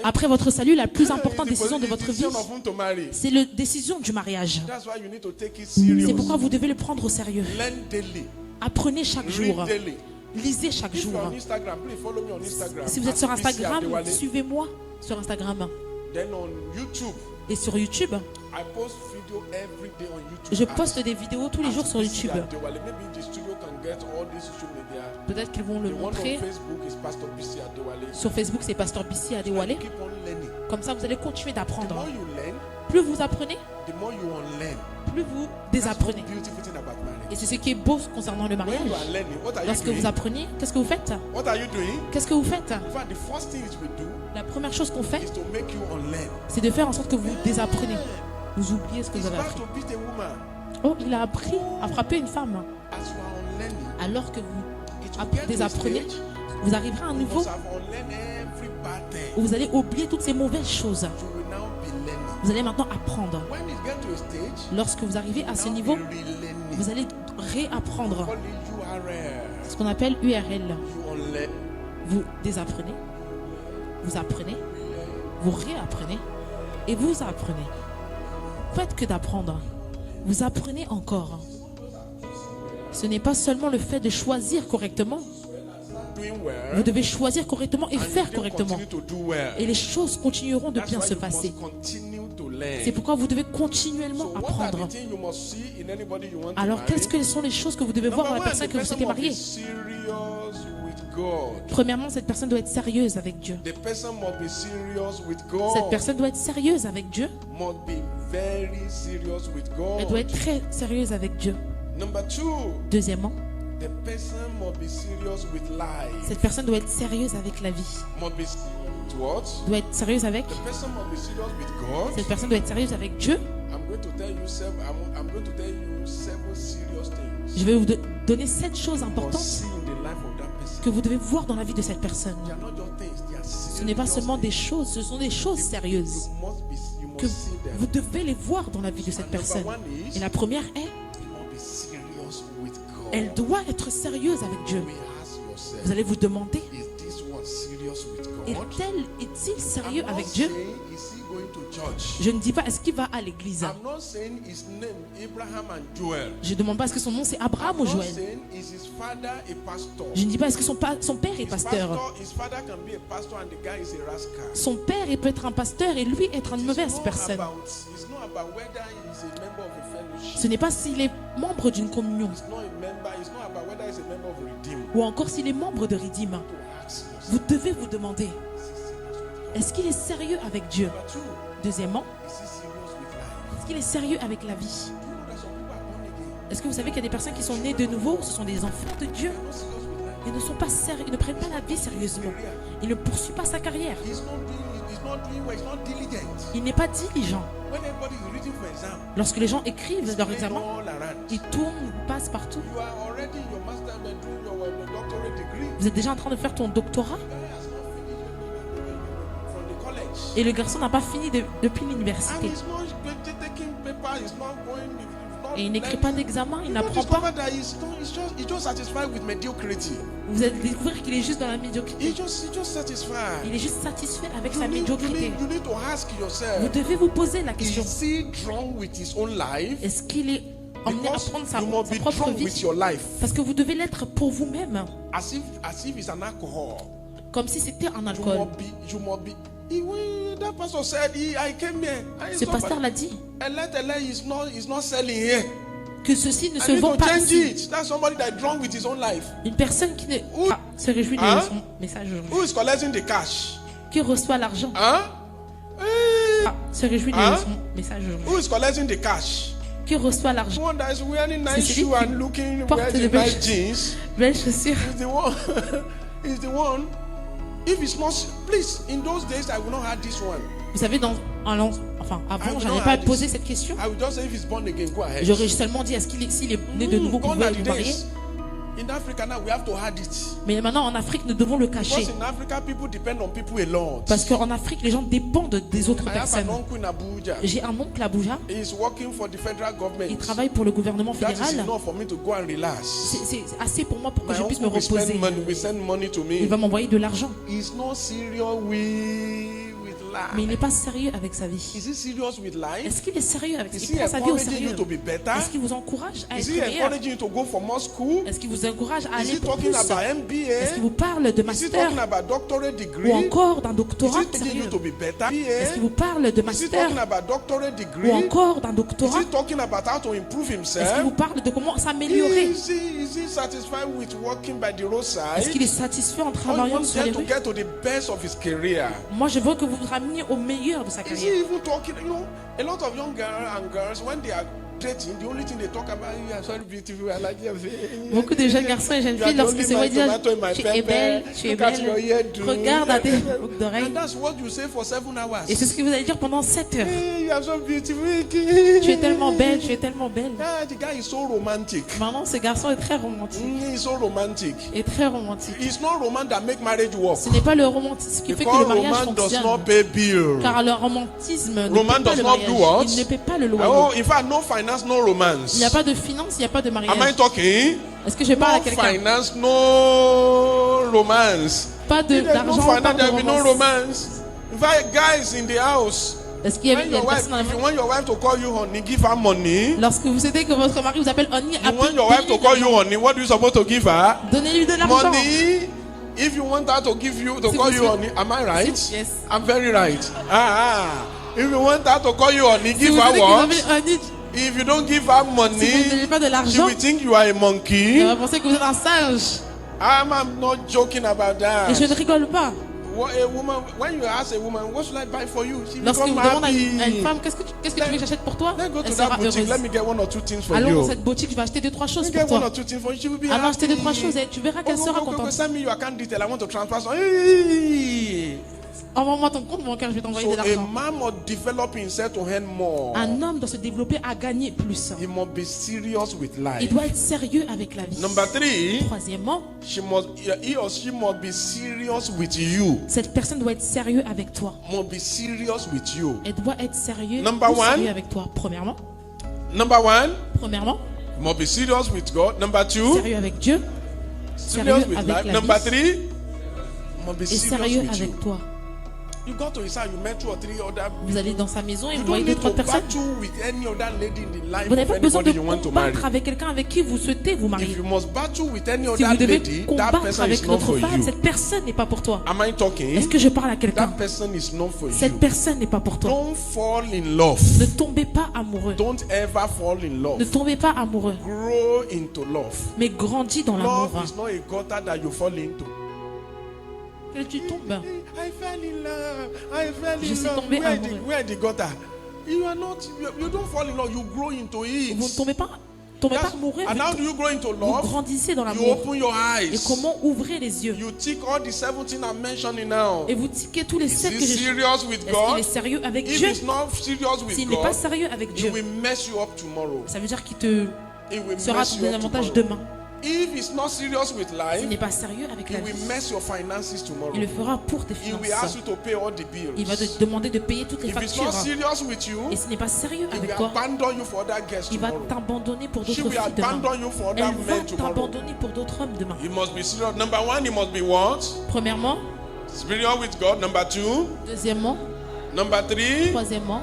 Après votre salut, la plus importante décision de votre vie, c'est la décision du mariage. C'est pourquoi vous devez le prendre au sérieux. Apprenez chaque jour. Lisez chaque jour. Si vous êtes sur Instagram, suivez-moi sur Instagram. Et sur YouTube, je poste des vidéos tous les jours sur YouTube. Peut-être qu'ils vont le montrer. Sur Facebook, c'est Pasteur Bissi Adewale. Comme ça, vous allez continuer d'apprendre. Plus vous apprenez, plus vous désapprenez. Et c'est ce qui est beau concernant le mariage. Lorsque vous apprenez, qu'est-ce que vous faites? Qu'est-ce que vous faites? La première chose qu'on fait, c'est de faire en sorte que vous désapprenez. Vous oubliez ce que vous avez appris. Oh, il a appris à frapper une femme. Alors que vous désapprenez, vous arriverez à un niveau où vous allez oublier toutes ces mauvaises choses. Vous allez maintenant apprendre. Lorsque vous arrivez à ce niveau, vous allez réapprendre. C'est ce qu'on appelle URL. Vous désapprenez, vous apprenez, vous réapprenez et vous apprenez. Faites que d'apprendre. Vous apprenez encore. Ce n'est pas seulement le fait de choisir correctement. Vous devez choisir correctement et faire correctement. Et les choses continueront de bien se passer. C'est pourquoi vous devez continuellement apprendre. Alors, quelles sont les choses que vous devez voir dans la personne que vous souhaitez marier? Premièrement, cette personne doit être sérieuse avec Dieu. Cette personne doit être sérieuse avec Dieu. Elle doit être très sérieuse avec Dieu. Deuxièmement, cette personne doit être sérieuse avec la vie. Doit être sérieuse avec. Cette personne doit être sérieuse avec Dieu. Je vais vous donner 7 choses importantes que vous devez voir dans la vie de cette personne. Ce n'est pas seulement des choses, ce sont des choses sérieuses que vous devez les voir dans la vie de cette personne. Et la première est, elle doit être sérieuse avec Dieu. Vous allez vous demander, est-il sérieux avec Dieu? Je ne dis pas est-ce qu'il va à l'église. Je ne demande pas est-ce que son nom c'est Abraham ou Joël. Je ne dis pas est-ce que son père est pasteur. Son père il peut être un pasteur et lui être une mauvaise personne. Ce n'est pas s'il est membre d'une communion ou encore s'il est membre de Redeem. Vous devez vous demander, est-ce qu'il est sérieux avec Dieu? Deuxièmement, est-ce qu'il est sérieux avec la vie? Est-ce que vous savez qu'il y a des personnes qui sont nées de nouveau, ce sont des enfants de Dieu, ils ne sont pas sérieux, ils ne prennent pas la vie sérieusement. Ils ne poursuivent pas sa carrière. Il n'est pas diligent. Lorsque les gens écrivent leur examen, ils tournent, ils passent partout. Vous êtes déjà en train de faire ton doctorat et le garçon n'a pas fini depuis l'université. Et il n'écrit pas d'examen, il n'apprend pas. Vous allez découvrir qu'il est juste dans la médiocrité. Il est juste satisfait avec sa médiocrité. Vous devez vous poser la question. Est-ce qu'il est emmené à prendre sa propre vie? Parce que vous devez l'être pour vous-même. Comme si c'était un alcool. Ce pasteur l'a dit. Que ceci ne se vend pas ici. Une personne qui se réjouit de son message aujourd'hui. Qui reçoit l'argent. Se réjouit de son message aujourd'hui. Qui reçoit l'argent. C'est celui qui porte de belles chaussures. Vous savez, avant, je n'avais pas posé cette question. J'aurais seulement dit, s'il est né de nouveau, vous pouvez vous marier. In Africa now we have to hide it. Mais maintenant en Afrique, nous devons le cacher. Because in Africa people depend on people a lot. Parce qu'en Afrique, les gens dépendent des autres personnes. I have an uncle in Abuja. J'ai un oncle à Abuja. He is working for the federal government. Il travaille pour le gouvernement fédéral. That is enough for me to go and relax. C'est assez pour moi pour que je puisse me reposer. Will send money to me. Il va m'envoyer de l'argent. He's not serious with life. Mais il n'est pas sérieux avec sa vie. Is he serious with life? Est-ce qu'il est sérieux avec sa vie? Il prend sa vie au sérieux. Est-ce qu'il vous encourage à être meilleur? Est-ce qu'il vous encourage à aller pour plus? Est-ce qu'il vous parle de master? Ou encore d'un doctorat sérieux? Est-ce qu'il vous parle de master? Ou encore d'un doctorat? Est-ce qu'il vous parle de comment s'améliorer? Est-ce qu'il est satisfait en travaillant sur les rues? Moi, je veux que vous vous rameniez au meilleur de sa carrière. A lot of young girls, when they are dating, the only thing they talk about is, you are so beautiful, I like your face. Beaucoup de jeunes garçons et jeunes filles, lorsqu'ils se voient dire, tu es belle, regarde à tes boucles d'oreilles. Et c'est ce que vous allez dire pendant 7 heures. You are so beautiful. Tu es tellement belle, tu es tellement belle. The guy is so romantic. Maintenant, ce garçon est très romantique. He's so romantic. Et très romantique. It's not romance that make marriage work. Ce n'est pas le romantisme qui fait que le mariage fonctionne. Car le romantisme ne paie pas le mariage. Il ne paie pas le loyer. Oh, in fact, no finance, no romance. Il n'y a pas de finance, il n'y a pas de mariage. Am I talking? Est-ce que je parle à quelqu'un? No finance, no romance. Pas d'argent, pas de romance. In fact, guys in the house. Est-ce qu'il y a une personne dans la maison? You want your wife to call you honey, give her money. Lorsque vous souhaitez que votre mari vous appelle honey, you want your wife to call you honey, what are you supposed to give her? Donnez-lui de l'argent. Money. If you want her to give you to call you honey, am I right? Yes. I'm very right. If you want her to call you honey, give her what? If you don't give her money, she will think you are a monkey. Elle va penser que vous êtes un singe. I'm not joking about that. Et je ne rigole pas. A woman, when you ask a woman, what should I buy for you? She Lorsque vous become demandez à happy. une femme, qu'est-ce que tu veux que j'achète pour toi? Let's go Elle to sera that boutique. heureuse. Let me get one or two things for Allons you. dans cette boutique, je vais acheter 2-3 choses Get pour toi. one or two things for you. She will be Allons acheter happy. 2-3 choses et tu verras qu'elle sera contente. Send me your account detail. I want to transfer some. Envoie-moi ton compte bancaire, je vais t'envoyer de So a l'argent. man must develop himself to earn more. Un homme doit se développer à gagner plus. He must be serious with Il life. doit être sérieux avec la vie. Number 3, Troisièmement, he or she must be serious with you. cette personne doit être sérieux avec toi. Must be serious with you. Elle doit être sérieux, Number one. sérieux avec toi. Premièrement, Number 1, must be serious with God. Number 2, sérieux avec Dieu, serious sérieux with avec life. la Number vie 3, must be et serious sérieux with you. avec toi. You go to his house, you met 2 or 3 other. Vous allez dans sa maison et You vous don't voyez need 2-3 to personnes. battle with any other lady in the life Vous n'avez of pas besoin de anybody you want to marry. combattre avec quelqu'un avec qui vous souhaitez vous marier. If you must battle with any Si other vous devez lady, that combattre person avec is not notre for femme, you. cette personne n'est pas pour toi. Am I talking? Est-ce que je parle à quelqu'un? That person is not for Cette you. personne n'est pas pour toi. Don't fall in love. Ne tombez pas amoureux. Don't ever fall in Ne love. tombez pas amoureux, Grow into love. mais grandis dans l'amour. Love is not a gutter that you fall into. Que tu tombes. I fell in love. I fell Je in suis love. tombé Where amoureux. the gutter? You are not. You don't fall in love. You grow into it. Vous ne tombez pas amoureux. And how do you grow into Vous love? grandissez dans You l'amour. open your Et eyes. comment ouvrir les yeux? You tick all the 17 I'm mentioning now. Et vous tiquez tous les Is 7 he que j'ai. serious with Est-ce qu'il God? est sérieux avec If Dieu? he's not serious with S'il n'est pas God, sérieux avec he Dieu, will mess you up tomorrow. ça veut dire qu'il te He will sera mess you ton up avantage tomorrow. demain. If he's not serious with S'il life, n'est pas sérieux avec he la will vie, mess your finances tomorrow. il le fera pour tes He will ask finances. you to pay all the bills. Il va te demander de payer toutes les If he's factures. not serious with you, Et s'il n'est pas sérieux he avec will toi, abandon you for other guests il va tomorrow. t'abandonner pour She d'autres will filles demain. abandon you for Elle other va men tomorrow. t'abandonner pour d'autres hommes demain. He must be serious. Number 1, he must be what? Premièrement. Serious with God. Number 2. Deuxièmement. Number 3. Troisièmement.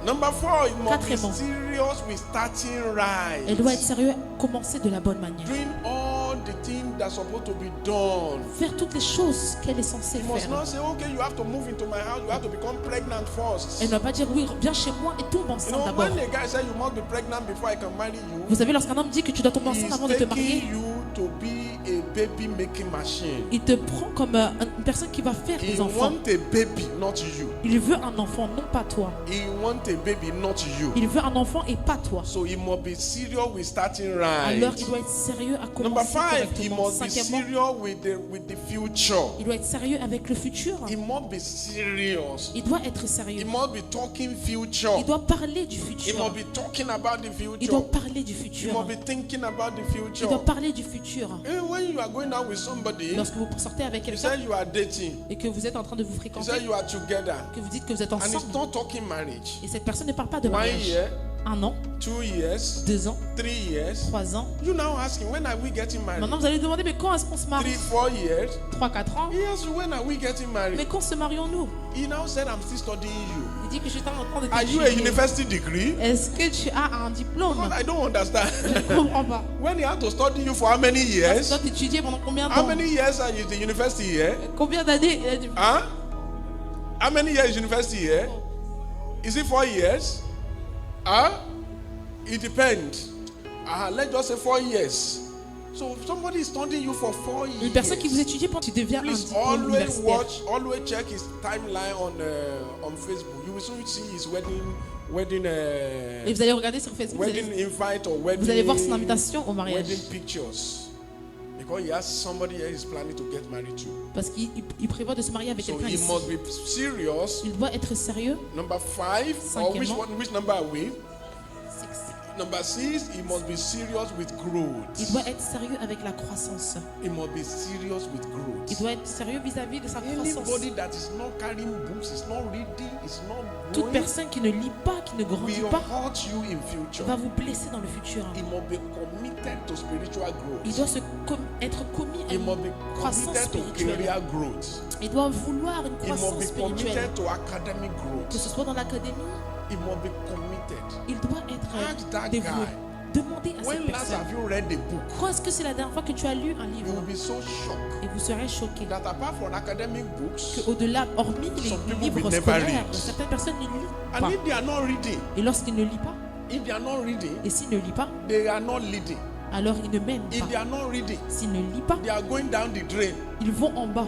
Number 4, he must be Quatrièmement. serious with starting right. Elle doit être sérieuse, commencer de la bonne manière. Doing all the things that's supposed to be done. Faire toutes les choses qu'elle est censée You must faire. not say, okay, you have to move into my house, you have to become pregnant first. Elle ne va pas dire oui, viens chez moi et tombe You enceinte know, d'abord. when the guy said you must be pregnant before I can marry you, Vous savez, lorsqu'un homme dit que tu dois tomber enceinte he's avant de te marier, taking you to be a baby making machine. Il te prend comme une personne qui va faire des enfants. Want a baby, not you. Il veut un enfant, non pas toi. He want a baby, not you. Il veut un enfant et pas toi. So he must be serious with starting right. Alors il doit être sérieux à commencer. Number 5, he correctement. must be serious with the future. Il doit être sérieux avec le futur. He must be serious. Il doit être sérieux. He must be talking future. Il doit parler du He futur. must be talking about the future. Il doit parler du He futur. must be thinking about the Il future. doit parler du futur. And when you are going out with somebody, Lorsque vous sortez avec you quelqu'un say you are dating. et que vous êtes en train de vous You fréquenter, say you are together. que vous dites que vous êtes And he's ensemble, not talking marriage. et cette personne ne parle pas de 1 mariage. year, 1 an, 2 years, 2 ans, 3 years. 3 ans. You now asking, when are we getting married? Maintenant vous allez demander, mais quand est-ce qu'on se marie? 3, 4 years. 3-4 ans. He asks you, when are we getting married? Mais quand se marions-nous? He now said, I'm still studying you. Il dit que je suis en train de Are you a t'étudier. university degree? Est-ce que tu as un diplôme? I don't understand. Je ne comprends pas. When he had to study you for how many Tu years? dois t'étudier pendant combien de How temps? many years are you in the university here? Combien d'années? Huh? How many years university here? Is it 4 years? Huh? It depends. Let's just say 4 years. So if somebody is studying you for 4 years, Une personne qui vous étudie pendant tu deviens un please diplôme universitaire. always check his timeline on Facebook. You will soon see his wedding Et vous allez regarder sur Facebook, wedding invite or wedding. vous allez voir son invitation au mariage. Wedding pictures. Because he has somebody else is planning to get married to. Parce qu'il prévoit de se marier avec So quelqu'un he ici. must be serious. Il doit être sérieux. Number 5, or which number are we? Number 6, he must be serious with growth. Il doit être sérieux avec la croissance. He must be serious with growth. Il doit être sérieux vis-à-vis de sa croissance. Anybody that is not carrying books, is not reading, is not Toute growing, personne qui ne lit pas, qui ne grandit will pas, hurt you in future. va vous blesser dans le futur. He must be committed to spiritual Il growth. doit être commis à He must une be croissance committed to spirituelle. career growth. Il doit vouloir une He must croissance be spirituelle. committed to academic Que growth. ce soit dans l'académie, He must be committed. il doit Ask that être dévoué. guy. Demandez à When cette last personne. have you read a book? Quand est-ce que c'est la dernière fois que tu as lu un You livre? will be so shocked Et vous serez choqué. that apart from academic books, Au-delà, hormis Some people les livres will never scolaires, read. certaines personnes ne lisent and pas. if they are not reading, Et lorsqu'ils ne lisent pas, if they are not reading, et s'ils ne lisent pas, they are not leading. alors ils ne mènent If they pas. are not reading, S'ils ne lisent pas, they are going down the drain. ils vont en bas.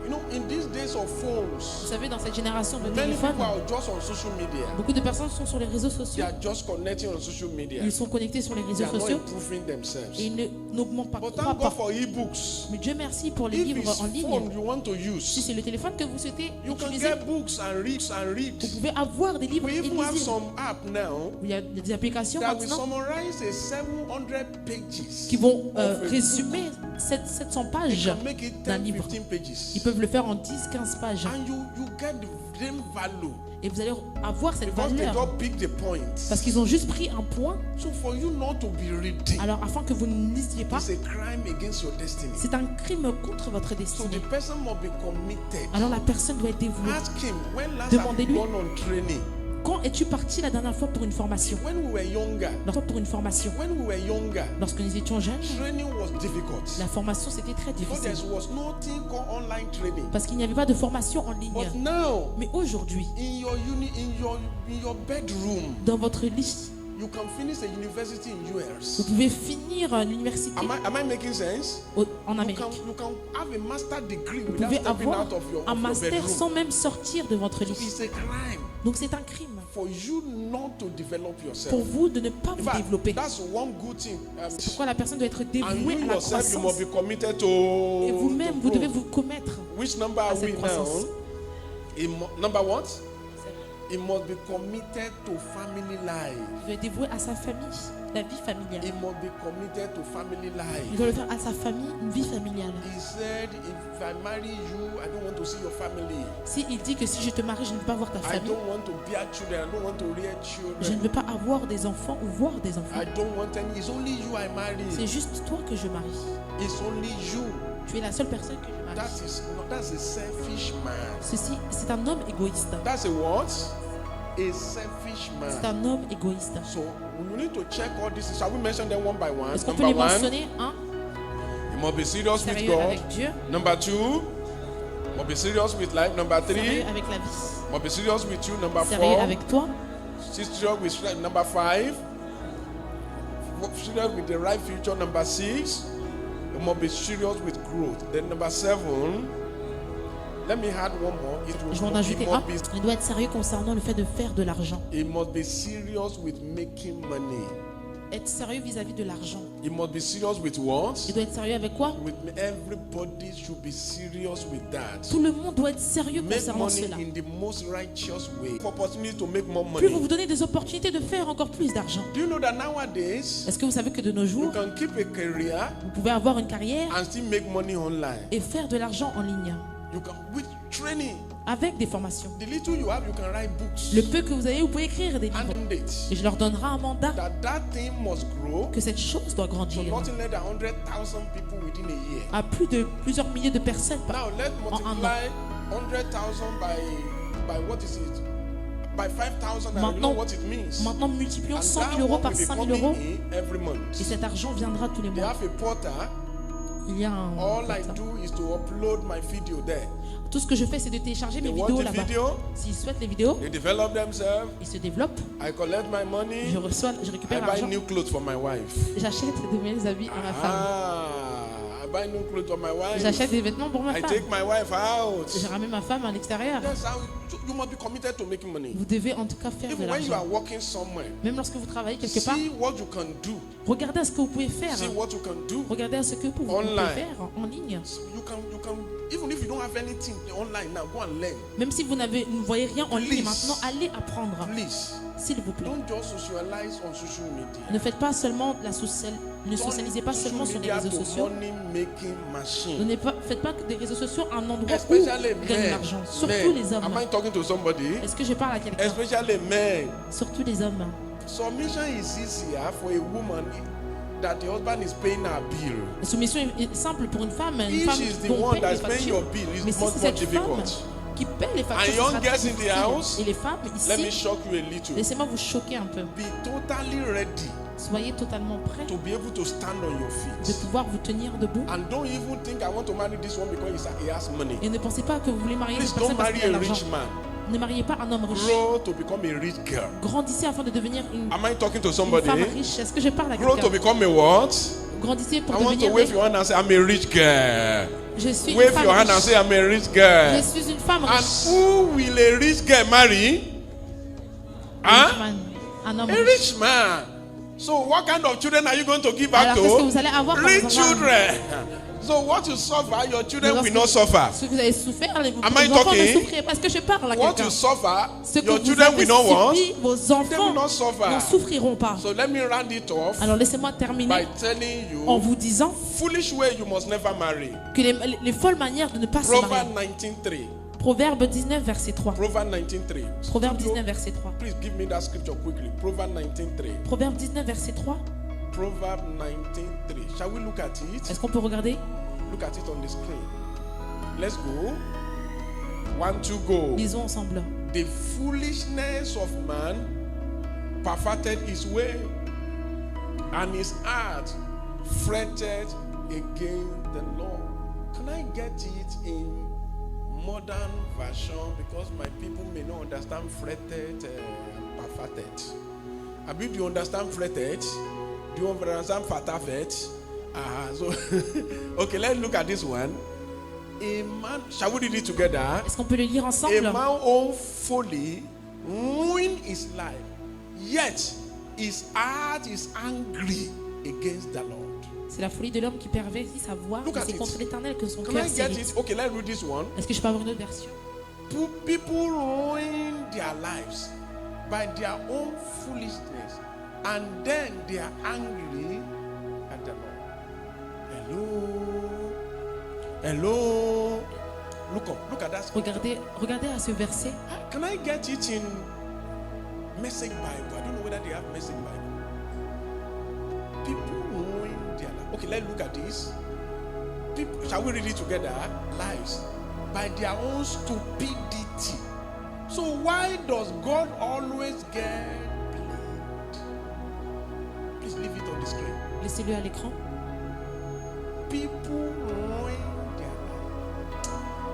You know, in these days of Vous phones, savez, dans cette génération de many téléphones, people are just on social media. beaucoup de personnes sont sur les réseaux They sociaux. are just connecting on social media. Ils sont connectés sur les They réseaux are not sociaux improving themselves. et ils n'augmentent pas, But croient thank God pas. for e-books. Mais Dieu merci pour les If livres en it's ligne. phone you want to Si use, c'est le téléphone que vous souhaitez you can utiliser, get books and read. vous pouvez avoir des livres We even have illisibles. some app now Il y a des applications that will maintenant summarize a 700 pages. qui vont of a book. résumer 700 pages Can make it d'un 10, livre. 15 pages. Ils peuvent le faire en 10-15 pages. And you get the same value Et vous allez avoir cette because they valeur don't pick the points. parce qu'ils ont juste pris un point. So for you not to be reading, Alors afin que vous ne lisiez pas, it's a crime against your destiny. c'est un crime contre votre So destinée. the person must be committed. Alors la personne doit être dévouée. Ask him, when last have you Demandez-lui. gone on training? Quand es-tu parti la dernière fois pour une formation? When we were younger, Lorsque nous étions jeunes, training was difficult. la formation c'était très Because difficile. there was nothing called online training. Parce qu'il n'y avait pas de formation en ligne. But now, Mais aujourd'hui, in your bedroom, dans votre lit, you can finish a university in vous US. pouvez finir l'université Am I making sense? en You Amérique. can have a master degree Vous without pouvez stepping avoir out of your un master bedroom. sans même sortir de votre lit. It's a crime Donc c'est un crime for you not to develop yourself. pour vous de ne pas In vous fact, développer. that's one good thing. C'est pourquoi la personne doit être And dévouée you à la yourself, you must croissance. be committed to. Et vous-même, vous to devez growth. vous commettre Which number are à we cette croissance. now? Number what? He must be committed to family life. Il doit être dévoué à sa famille, la vie familiale. He must be committed to family Il life. doit le faire à sa famille, une vie familiale. He said, if I marry you, I don't want to see your family. Si il dit que si je te marie, je ne veux pas voir ta I famille, don't want to bear children. I don't want to rear je ne children. veux pas avoir des enfants ou voir des enfants. I don't want any. It's only you I marry. C'est juste toi que je marie. It's only you. Tu es la seule personne que je marie. That's a selfish man. Ceci, c'est un homme égoïste. That's a what? A selfish C'est man. un homme égoïste. So we need to check all this. Shall we mention them one by one? Est-ce qu'on peut les Number one, mentionner? Un, you must be serious with sérieux God. avec Dieu, Number two, must be serious with life. Number three, sérieux avec la vie, must be serious with you. Number sérieux four, avec toi, serious with life. Number five, serious with the right future. Number six, You must be serious with growth. Then number 7, let me add one more. Je vais en ajouter un. Il doit être sérieux concernant le fait de faire de l'argent. It must be serious with making money. Être sérieux vis-à-vis de l'argent. It must be serious with what? Il doit être sérieux avec quoi? Everybody should be serious with that. Tout le monde doit être sérieux concernant cela. Make money in the most righteous way. Opportunity to make more money. Plus vous donnez des opportunités de faire encore plus d'argent. Do you know that nowadays? Est-ce que vous savez que de nos jours, you can keep a career vous pouvez avoir une carrière and still make money online. Et faire de l'argent en ligne. You can with training. Avec des formations. The little you have, you can write books. Le peu que vous avez, vous pouvez écrire des livres. Et je leur donnerai un mandat. That thing must grow. Que cette chose doit grandir. Nothing less than 100,000 people within a year. À plus de plusieurs milliers de personnes Now let's multiply 100,000 by what is it? By 5,000. You know what it means. Maintenant multiplions 100 000 euros par 5 000 euros. Every month. Et cet argent viendra tous les mois. They have a portal. Il y a un. All I do is to upload my video there. Tout ce que je fais, c'est de télécharger mes vidéos là-bas. S'ils souhaitent les vidéos, ils se développent. Je récupère l'argent. J'achète de mes habits à ma femme. J'achète des vêtements pour ma femme. Je ramène ma femme à l'extérieur. Vous devez en tout cas faire de l'argent. Même lorsque vous travaillez quelque part, regardez à ce que vous pouvez faire. Regardez à ce que vous pouvez faire en ligne. Même si vous ne voyez rien en ligne maintenant, allez apprendre. S'il vous plaît. Ne faites pas seulement ne socialisez pas seulement sur les réseaux sociaux. Faites pas des réseaux sociaux un endroit où gagner l'argent. Surtout les hommes. Est-ce que je parle à quelqu'un? Surtout les hommes. La soumission est simple pour une femme dont paie les factures. Mais si c'est cette femme qui paie les factures, et les femmes ici, laissez-moi vous choquer un peu. Soyez totalement prêts de pouvoir vous tenir debout. Et ne pensez pas que vous voulez marier cette personne parce qu'il a l'argent. Ne mariez pas un homme riche. Grandissez afin de devenir une femme riche. Est-ce que je parle à quelqu'un? Grandissez pour devenir riche. Je suis une femme riche. Je suis une femme riche. And who will a rich girl marry? Un homme rich man. So what kind of children are you going to give back to? Rich children. So what you suffer, your children will not suffer. Ce que vous avez souffert, vos enfants ne souffriront pas. Est-ce que je parle à quelqu'un? What you suffer, your children will not want. Vos enfants ne souffriront pas. So let me round it off. Alors laissez-moi terminer en vous disant foolish way you must never marry. Que les folles manières de ne pas se marier. Proverbe 19 verset 3. Proverbe 19 verset 3. Please give me that scripture quickly. Proverbe 19:3. Proverbe 19 verset 3. Proverbe 19:3. Shall we look at it? Est-ce qu'on peut regarder? Look at it on the screen. Let's go. 1, 2, go. Lisons ensemble. The foolishness of man perfected his way, and his heart fretted against the Lord. Can I get it in modern version, because my people may not understand fretted, perfected. Do you understand fretted? Do you understand fatafet? So okay, let's look at this one. A man, shall we read it together? Est-ce qu'on peut le lire ensemble? A man own folly ruin his life, yet his heart is angry against the Lord. C'est la folie de l'homme qui pervertit sa voix, et c'est contre l'Éternel que son cœur s'irrite. Okay, let's read this one. Est-ce que je peux avoir une autre version? People ruin their lives by their own foolishness, and then they are angry at the Lord. Hello. Look at that. Regardez à ce verset. Can I get it in Message Bible? I don't know whether they have Message Bible. People ruin their life. Okay, let's look at this. People, shall we read it together? Lives by their own stupidity. So why does God always get blamed? Please leave it on the screen. Laissez-le à l'écran. People ruin their life. I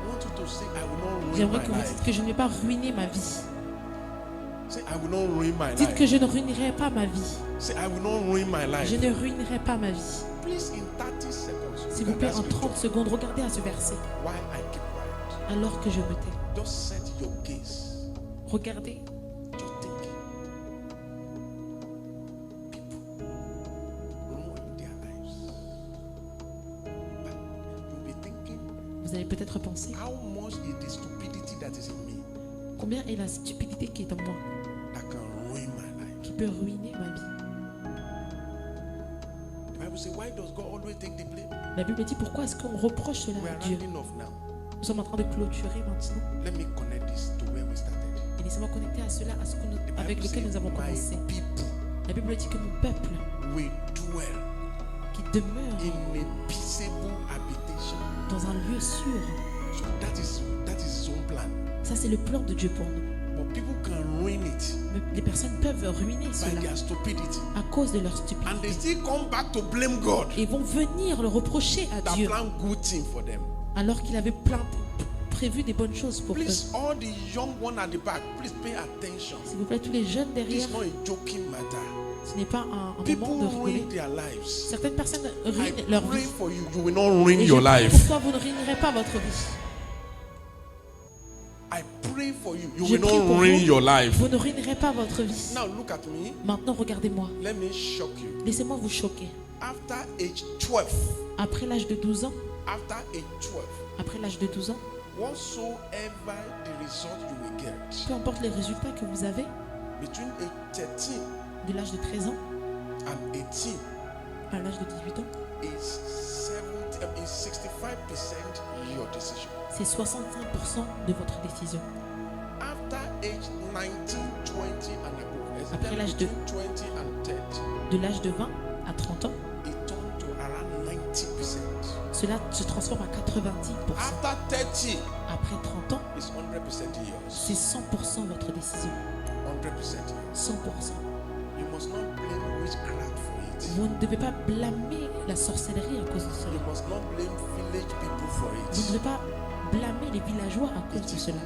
want you to say, I will not ruin my life. J'aimerais que vous dites que je ne vais pas ruiner ma vie. Say, I will not ruin my life. Dites que je ne ruinerai pas ma vie. Say, I will not ruin my life. Je ne ruinerai pas ma vie. Please, in 30 seconds. S'il vous plaît, en 30 secondes, regardez à ce verset. Alors que je me tais. Regardez. Vous allez peut-être penser combien est la stupidité qui est en moi, qui peut ruiner ma vie. La Bible dit pourquoi est-ce qu'on reproche cela à Dieu. Nous sommes en train de clôturer maintenant. Et laissez-moi connecter à cela avec lequel nous avons commencé. La Bible dit que mon peuple qui demeure dans un lieu sûr. Ça c'est le plan de Dieu pour nous. Mais les personnes peuvent ruiner cela à cause de leur stupidité. Et vont venir le reprocher à Dieu alors qu'il avait prévu des bonnes choses pour eux. S'il vous plaît, tous les jeunes derrière, ce n'est pas un moment de rigoler. Certaines personnes ruinent leur vie. Et je prie pourquoi vous ne ruinerez pas votre vie. Je prie pour vous, vous ne ruinerez pas votre vie. Maintenant, regardez-moi. Laissez-moi vous choquer. Après l'âge de 12 ans, après l'âge de 12 ans, peu importe les résultats que vous avez, de l'âge de 13 ans à l'âge de 18 ans, c'est 65% de votre décision. Après l'âge de l'âge de 20 à 30 ans, cela se transforme à 90%. Après 30 ans, c'est 100% votre décision. 100%. Vous ne devez pas blâmer la sorcellerie à cause de cela. Vous ne devez pas blâmer les villageois à cause de cela.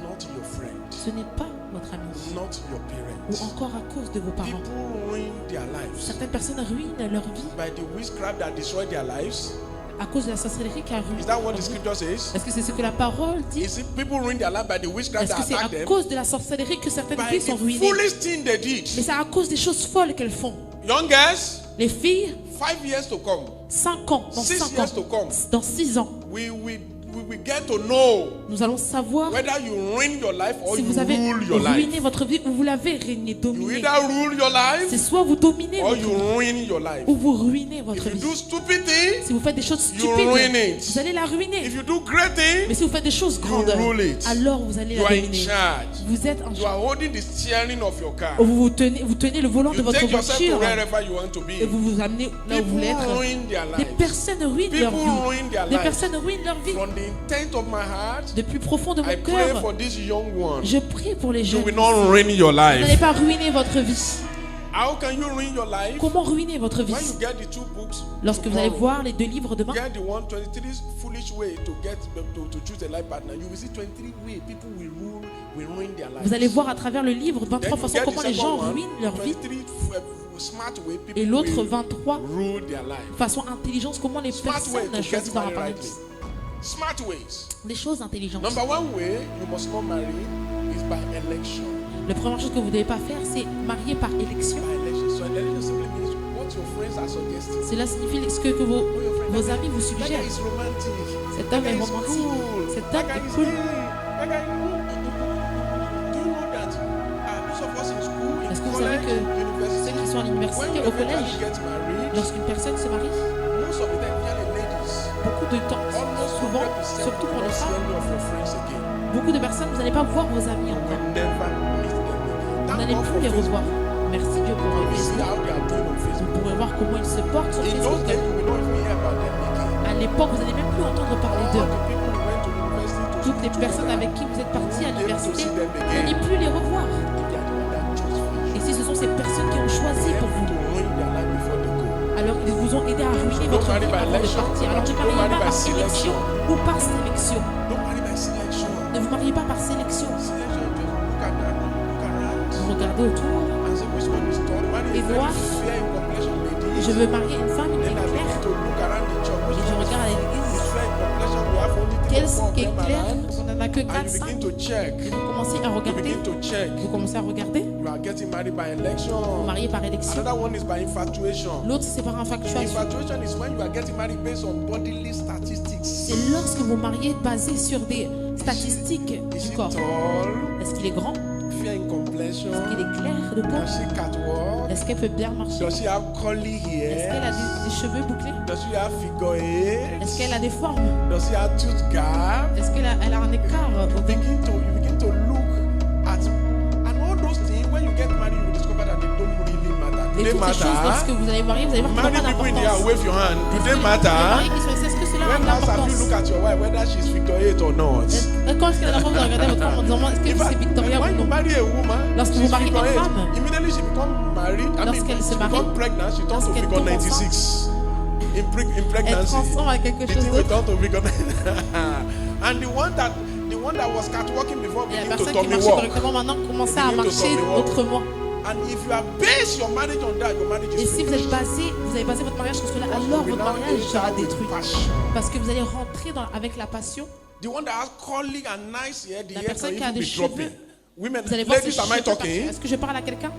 Ce n'est pas votre ami ou encore à cause de vos parents. Certaines personnes ruinent leur vie à cause de la sorcellerie qui a ruiné. Est-ce que c'est ce que la parole dit? Est-ce que c'est à cause de la sorcellerie que certaines filles sont ruinées? Mais c'est à cause des choses folles qu'elles font. Les filles, 5 ans, dans 5 ans, dans 6 ans, nous allons savoir si vous avez ruiné votre vie ou vous l'avez régné, dominé. C'est soit vous dominez votre vie ou vous ruinez votre vie. Si vous faites des choses stupides, vous allez la ruiner. Mais si vous faites des choses grandes, alors vous allez la dominer. Vous êtes en charge. Vous tenez le volant de votre voiture et vous vous amenez là où vous voulez être. Des personnes ruinent leur vie. Des personnes ruinent leur vie. De plus profond de mon cœur, je prie pour les jeunes. Vous n'allez pas ruiner votre vie. Comment ruiner votre vie? Lorsque vous allez voir les 2 livres demain, vous allez voir à travers le livre 23 façons comment les gens ruinent leur vie. Et l'autre 23 façons intelligentes comment les personnes choisissent dans la parole. Des choses intelligentes. La première chose que vous ne devez pas faire, c'est marier par élection. Cela signifie ce que vos amis vous suggèrent. Cet homme est romantique. Cet homme est cool. Est-ce que vous savez que ceux qui sont à l'université, au collège, lorsqu'une personne se marie, beaucoup de temps, souvent, surtout pour les femmes, beaucoup de personnes, vous n'allez pas voir vos amis encore. Vous n'allez plus les revoir. Merci Dieu pour Facebook. Vous pourrez voir comment ils se portent sur Facebook. À l'époque, vous n'allez même plus entendre parler d'eux. Toutes les personnes avec qui vous êtes partis à l'université, vous n'allez plus les revoir. Et si ce sont ces personnes qui ont choisi pour vous, alors ils vous ont aidé à ruiner votre vie avant de partir. Alors ne mariez pas par sélection ou par sélection. Ne vous mariez pas par sélection. Vous regardez autour et voir, je veux marier une femme qui est claire. Et je regarde à l'église Qu'est-ce qui est clair? On n'en a que 4, 5. Et vous commencez à regarder. Vous commencez à regarder. Vous mariez par élection. L'autre, c'est par infatuation. C'est lorsque vous mariez basé sur des statistiques du corps. Est-ce qu'il est grand? Est-ce qu'il est clair de peau? Est-ce qu'elle peut bien marcher? Est-ce qu'elle a des cheveux bouclés? Est-ce qu'elle a des formes? Est-ce qu'elle a un écart au bec? Et toutes ces choses, lorsque vous allez marier, vous allez voir qu'il n'y a pas d'importance. Est-ce que cela a de l'importance? Quand est-ce que la femme va regarder votre femme en disant est-ce que c'est Victoria ou non? Lorsque vous mariez une femme, lorsqu'elle se marie, lorsqu'elle tombe enceinte, elle transforme à quelque chose d'autre. Et la personne qui marchait correctement maintenant commence à marcher autrement. Et si vous avez basé votre mariage sur cela, alors votre mariage sera détruit. Parce que vous allez rentrer avec la passion. La personne qui a des cheveux, vous allez voir ses cheveux. Est-ce que je parle à quelqu'un?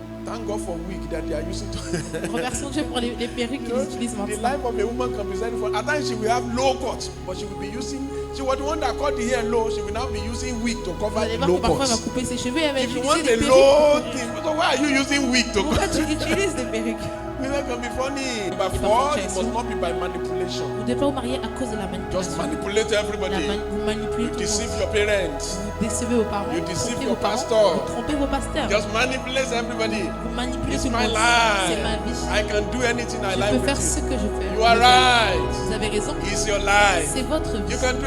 Remercions Dieu pour les perruques qu'ils utilisent maintenant. Vous allez voir que parfois elle va couper ses cheveux et elle va utiliser des perruques. Pourquoi tu utilises des perruques? Vous ne devez pas vous marier à cause de la manipulation. Vous manipulez tout le monde. Vous décevez vos parents. Vous trompez vos pasteurs. Vous trompez vos pasteurs. Vous manipulez tout le monde. C'est ma vie. Je peux faire ce que je fais. Vous avez raison. C'est votre vie. Vous êtes en train de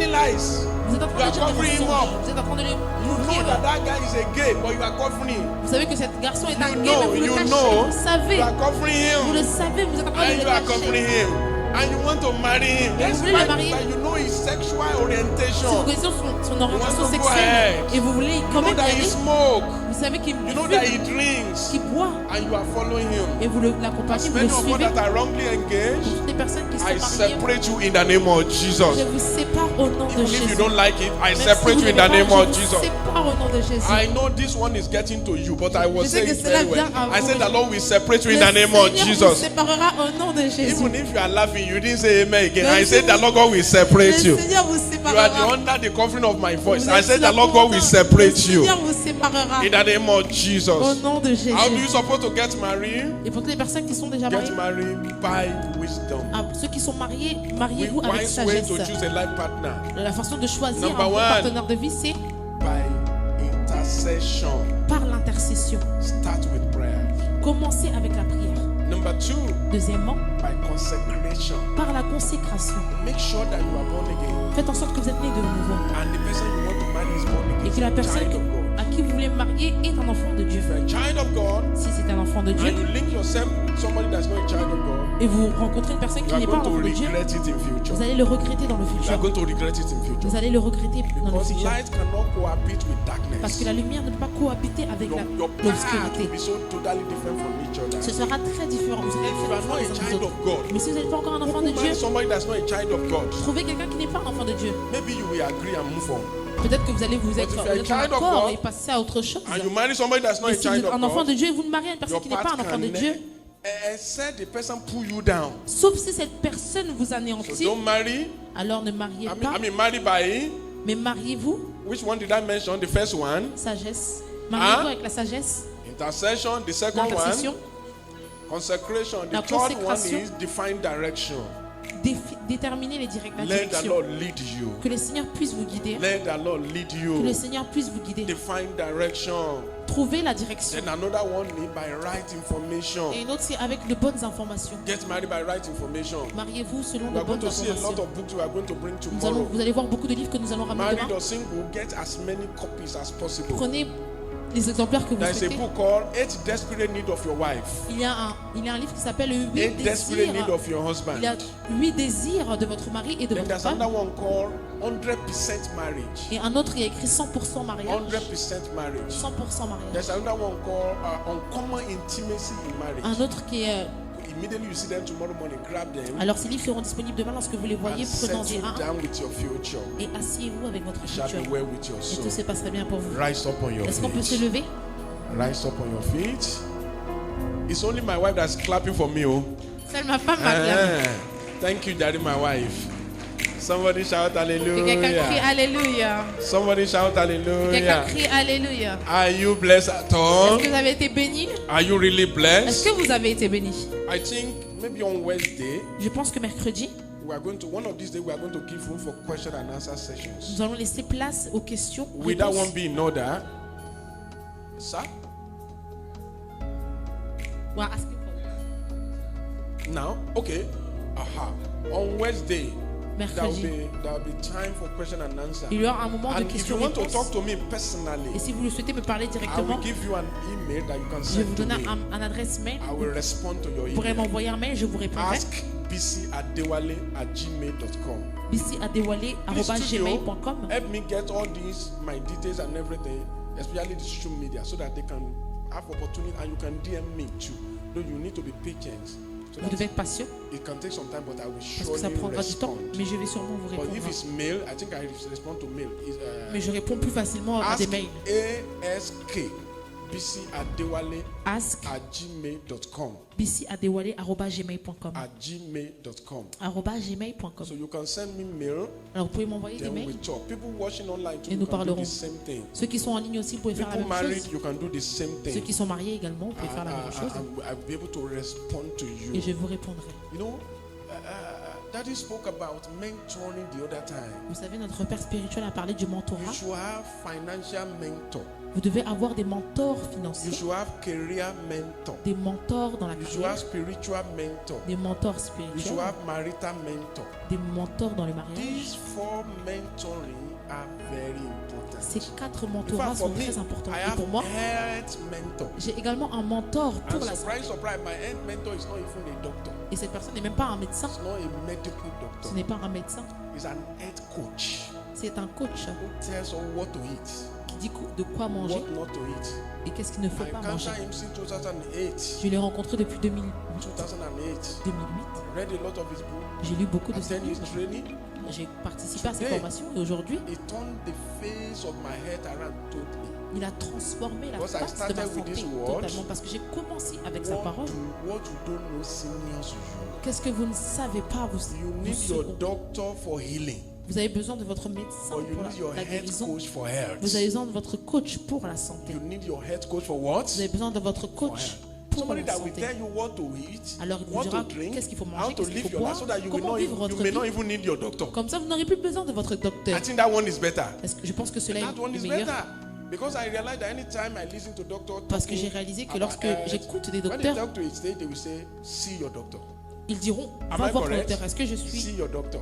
dire des mensonges. Vous êtes en train de le couvrir. Vous savez que cet garçon est un gay, mais vous le cachez. Vous le savez. Vous le savez, vous êtes en train de le cacher. And you want to marry him. Vous voulez le marier. But you know his sexual Si vous orientation. connaissez son orientation sexuelle et vous voulez quand même y aller, smoke. vous savez qu'il You know that he drinks. boit And you are following him. et vous l'accompagnez, vous le Many of you suivez. that are wrongly engaged, Toutes les personnes qui sont I mariées, separate you in the name of je Jesus. vous sépare au nom de Even if Jésus. you don't like it, I Même si separate vous you in n'aimez the name pas, of je vous Jesus. sépare au nom de Jésus. I know this one is getting to you, but I was Je sais que saying cela very well. vient à I vous. said the Lord will separate you in Le the name of Seigneur vous Jesus. séparera au nom de Jésus. Even if you are laughing, you didn't say amen again. Même I si said the vous- Lord God will separate Le you. Seigneur vous You are séparera. under the covering of my voice. Vous I êtes said sous la the Lord God will couverture. separate Le you Seigneur vous séparera in the name of au Jesus. nom de Jésus. How do you supposed to get married? Et pour toutes les personnes qui sont déjà Get mariées, married by wisdom. ceux qui sont mariés, mariez-vous avec Wise way sagesse. to choose a life partner La façon de choisir Number un bon one. partenaire de vie, c'est by intercession. par l'intercession. Start with prayer. Commencez avec la prière. Number 2, Deuxièmement, by consecration. par la consécration. Make sure that you are born again Faites en sorte que vous êtes né de nouveau and the person you want to marry is born again. et que la personne Child of God. à qui vous voulez marier est un enfant de Dieu. If you're a child of God Si c'est un enfant de Dieu and you link yourself with somebody that's not a child of God, et vous rencontrez une personne you qui are n'est pas un going to enfant de Dieu, regret it in future. vous allez le regretter dans le You are futur. going to regret it in future. Vous allez le regretter dans le Because futur. light cannot cohabit with Parce que darkness. la lumière ne peut pas cohabiter avec Your path will l'obscurité. be so totally different from each other. Ce sera très différent. Vous serez If you très are not a différents les uns des child autres. of God, Mais si vous n'êtes pas encore un enfant de who Dieu, marry somebody that's not a child of God, trouvez quelqu'un qui n'est pas un enfant de Dieu. maybe you will agree and move on. Peut-être que vous allez vous être But if you're a en child of accord God, et passer à autre chose. And you marry somebody that's not Mais a si vous child êtes of un enfant God, de Dieu et vous ne mariez une personne your qui n'est pas un path enfant de can Dieu, except the person pull you down. sauf si cette personne vous So anéantit, don't marry. alors ne mariez pas, I mean marry by mais mariez-vous, which one did I mention? The first one, sagesse. Mariez-vous Hein? avec la sagesse, intercession. The second l'intercession, one, consecration. The La third one consécration. is define direction. déterminer les la Let the direction. Lord lead you. Que le Seigneur puisse vous guider. Let the Lord lead Que you. le Seigneur puisse vous guider. Define direction. Trouver la direction. Then another one is by right information. Et une autre, c'est avec de bonnes informations. Get married by right information. Mariez-vous selon We de are going bonnes to see a lot informations. of books we are going to bring Nous allons, tomorrow. vous allez voir beaucoup de livres que nous allons ramener Married demain. or single, get as many copies as possible. Prenez les exemplaires que vous There is a souhaitez. book called 8 Desperate Need of Your Wife. Il y a un livre qui s'appelle 8 8 Desperate Need désirs. of Your Husband. Il y a 8 désirs de votre mari et de Then votre there's femme. another one called 100% marriage. Et un autre, il y a écrit 100% mariage. 100% marriage. 100% mariage. There's another one called uncommon intimacy in marriage. Un autre qui est immediately you see them tomorrow morning, grab them. Alors ces livres seront disponibles demain lorsque vous les voyez, prenez-en un down with your future. et asseyez-vous avec votre It shall futur. be well with your Et soul. tout se passera bien pour vous. Rise up on your Est-ce qu'on peut se feet. lever? Rise up on your feet. It's only my wife that's clapping for me. Oh. Seule ma femme m'acclame. Thank you, Daddy, my wife. Somebody shout Que quelqu'un crie hallelujah. Alléluia. Somebody shout Quelqu'un hallelujah. crie Alléluia. Are you blessed at Est-ce all? que vous avez été béni? Are you really Est-ce blessed? que vous avez été béni? I think maybe on Wednesday, Je pense que mercredi, we are going to, one of these days, we are going to give room for question and answer sessions. nous allons laisser place aux questions. Will that réponses. one be in order? Sir? We are asking for- Now? Okay. Aha. On Wednesday, Mercredi, there will be time for question and answer. il y aura un moment de And if you want to questions-réponses. talk to me personally, Et si vous le souhaitez me parler I directement, will give you an email that you can je vais vous send to donner me. un adresse mail. I will respond to your Vous pourrez email. m'envoyer un mail, je vous répondrai. Ask bc@dewale@gmail.com. bc@dewale@gmail.com. Help me get all these, my details and everything, especially the social media, so that they can have opportunity and you can DM me too. Though you need to be patient. So Vous devez être patient it can take some time, but I will parce que ça surely prendra du temps, respond. mais je vais sûrement vous But if répondre. it's mail, I think I respond to mail. Mais je réponds plus facilement à des Ask mails. bc@dewale@gmail.com. Ask bc@dewale@gmail.com. @gmail.com. @gmail.com. So you can send me mail, Alors vous pouvez m'envoyer des then we mails. talk. People watching online too, Et you nous can do parlerons. the same thing. Ceux qui sont en ligne aussi, vous pouvez faire la People même married, chose. you can do the same Ceux thing. qui sont mariés également, vous pouvez faire la même chose. I'll be able to respond to Et you. je vous répondrai. You know, Daddy spoke about mentoring the other time. Vous savez, notre père spirituel a parlé du You mentorat. should have financial mentor. Vous devez avoir des mentors You financiers, should have career mentor. des mentors dans la You should have carrière, spiritual mentor. des mentors You should spirituels, have marital mentor. des mentors dans le mariage. These 4 mentoring are very important. Ces 4 In mentorats fact, for sont me, très importants. I Et have pour moi, health mentor. j'ai également un mentor And pour la santé. surprise, my health mentor is not even a doctor. Et cette personne n'est même pas un médecin. It's not a medical Ce doctor. n'est pas un médecin. He's an health coach C'est un coach who tells us what to eat, qui dit de quoi manger what not to eat. et qu'est-ce qu'il ne faut I pas manger. encountered him since 2008. Je l'ai rencontré depuis 2008. 2008. Read a lot of his books. J'ai lu beaucoup de ses Attended his livres. training. J'ai participé à ses Today, formations et aujourd'hui, It turned the face of my head around totally. il a transformé la Because I face de ma started with santé this word. totalement parce que j'ai commencé avec sa What parole. you don't know seniors you. Qu'est-ce que vous ne savez pas, vous, You vous need your second. doctor for healing, Vous avez besoin de votre médecin or you pour need your la health guérison. coach for health. Vous avez besoin de votre coach pour la santé. You need your health coach for what? Vous avez besoin de votre coach pour Somebody la that will santé. tell you what to eat, Alors, il vous what dira to drink, qu'est-ce qu'il faut how manger, to qu'est-ce qu'il live faut your life, so boire, that you, comment vivre you votre may not vie. even need your doctor. Comme ça, vous n'aurez plus besoin de votre docteur. I think that one is better. Je pense que cela That one est is meilleur better. Because I realized that anytime I listen to doctor parce que talking j'ai réalisé que about lorsque health, j'écoute des when they docteurs, talk to it, they will say, see your doctor. ils diront Am va I voir correct? docteur. Est-ce que je suis See your doctor.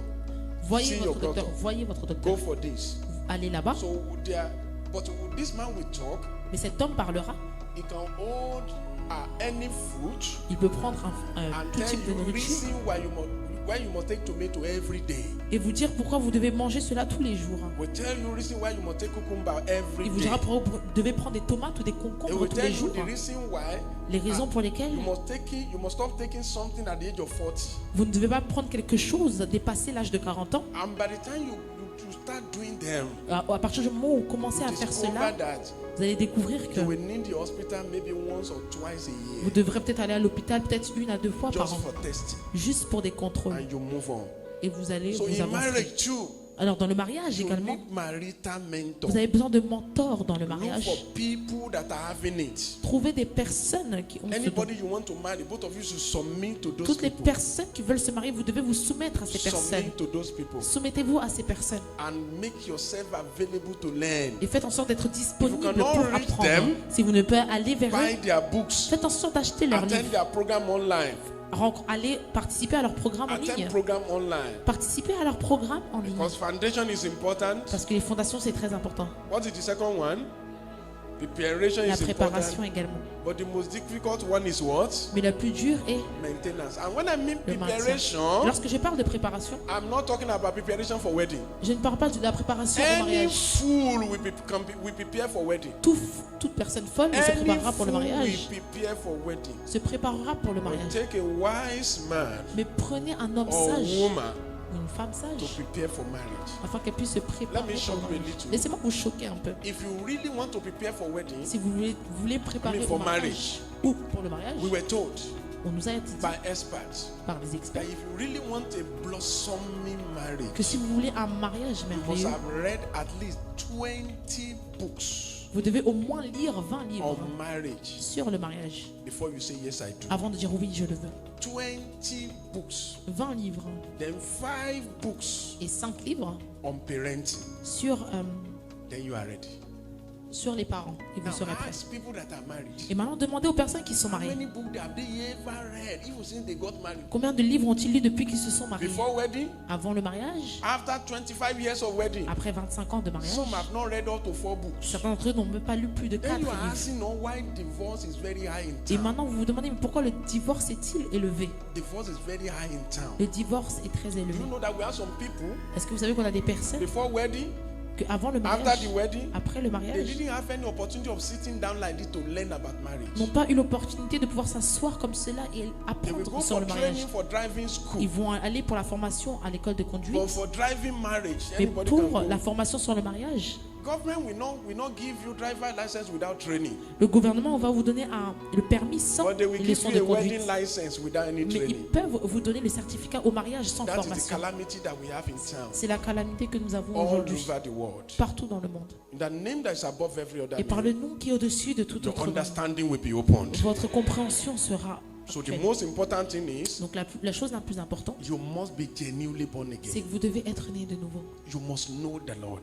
Voyez See votre your docteur. doctor. Voyez votre Go docteur. for this. Allez là-bas. So there, but this man will talk. Mais cet homme parlera. He can hold any fruit Il peut prendre and tout tell type de you nourriture reason why you must take tomato every day. et vous dire pourquoi vous devez manger cela tous les jours. Will tell you reason why you must take cucumber every Il vous day. dira pourquoi vous devez prendre des tomates ou des He concombres will tous tell les you jours. the reason why Les raisons pour lesquelles you must stop taking something at the age of 40. vous ne devez pas prendre quelque chose dépasser l'âge de 40 ans. And by the time you start doing them, À partir du moment où vous commencez à you faire discover cela, that vous allez découvrir que you will need the hospital maybe once or twice a year vous devrez peut-être aller à l'hôpital peut-être 1 à 2 fois par just an, for testing, juste pour des contrôles. and you move on. Et vous allez So vous in avancer. marriage too, Alors dans le mariage you également, need marital mentor. vous avez besoin de mentors dans le Look mariage. for people that are having it. Trouvez des personnes qui ont ce don. Anybody you want to marry, both of you should submit to those Toutes les people. personnes qui veulent se marier, vous devez vous soumettre à ces personnes. Submit to those people Soumettez-vous à ces personnes and make yourself available to learn. et faites en sorte d'être disponible If you pour cannot reach apprendre. them, Si vous ne pouvez aller vers Buy eux, their books. faites en sorte d'acheter leurs Attend livres. their program online. Allez participer à leur programme en ligne. Attend program online. Participer à leur programme en ligne. Because foundation is important. Parce que les fondations, c'est très important. What is the second one? La préparation également. But the most difficult one is what? Mais la plus dure est maintenance. And when I mean le preparation, maintien. Lorsque je parle de préparation, I'm not talking about preparation for wedding. Je ne parle pas de la préparation au Any mariage. fool will prepare for wedding. Toute personne folle se préparera pour le mariage. Se préparera pour le mariage. Take a wise man. Mais prenez un homme sage. Une femme sage to prepare for marriage. Afin qu'elle puisse se préparer pour le mariage. Laissez-moi vous choquer un peu. If you really want to prepare for wedding, si vous voulez préparer au mariage ou pour le mariage, we were told on nous a dit by experts par des experts that if you really want a blossoming marriage, que si vous voulez un mariage you must merveilleux, have read at least 20 books vous devez au moins lire 20 livres on marriage sur le mariage before you say yes I do. avant de dire oui je le veux. 20 books. 20 livres. Then 5 books et 5 livres on parenting. Sur then you are ready. Sur les parents et vous serez prêts. Et maintenant demandez aux personnes qui sont mariées. Combien de livres ont-ils lu depuis qu'ils se sont mariés? Avant le mariage? Après 25 ans de mariage? Certains d'entre eux n'ont même pas lu plus de 4 livres. Et maintenant vous vous demandez mais pourquoi le divorce est-il élevé? Le divorce est très élevé. Est-ce que vous savez qu'on a des personnes avant le mariage, après le mariage, n'ont pas eu l'opportunité de pouvoir s'asseoir comme cela et apprendre sur le mariage. Ils vont aller pour la formation à l'école de conduite, mais pour la formation sur le mariage, le gouvernement va vous donner le permis sans leçon de conduite. Mais ils peuvent vous donner le certificat au mariage sans formation. C'est la calamité que nous avons aujourd'hui partout dans le monde. Et par le nom qui est au-dessus de tout autre nom, votre compréhension sera So the most important thing is, donc la chose la plus importante, you must be genuinely born again. C'est que vous devez être né de nouveau. You must know the Lord.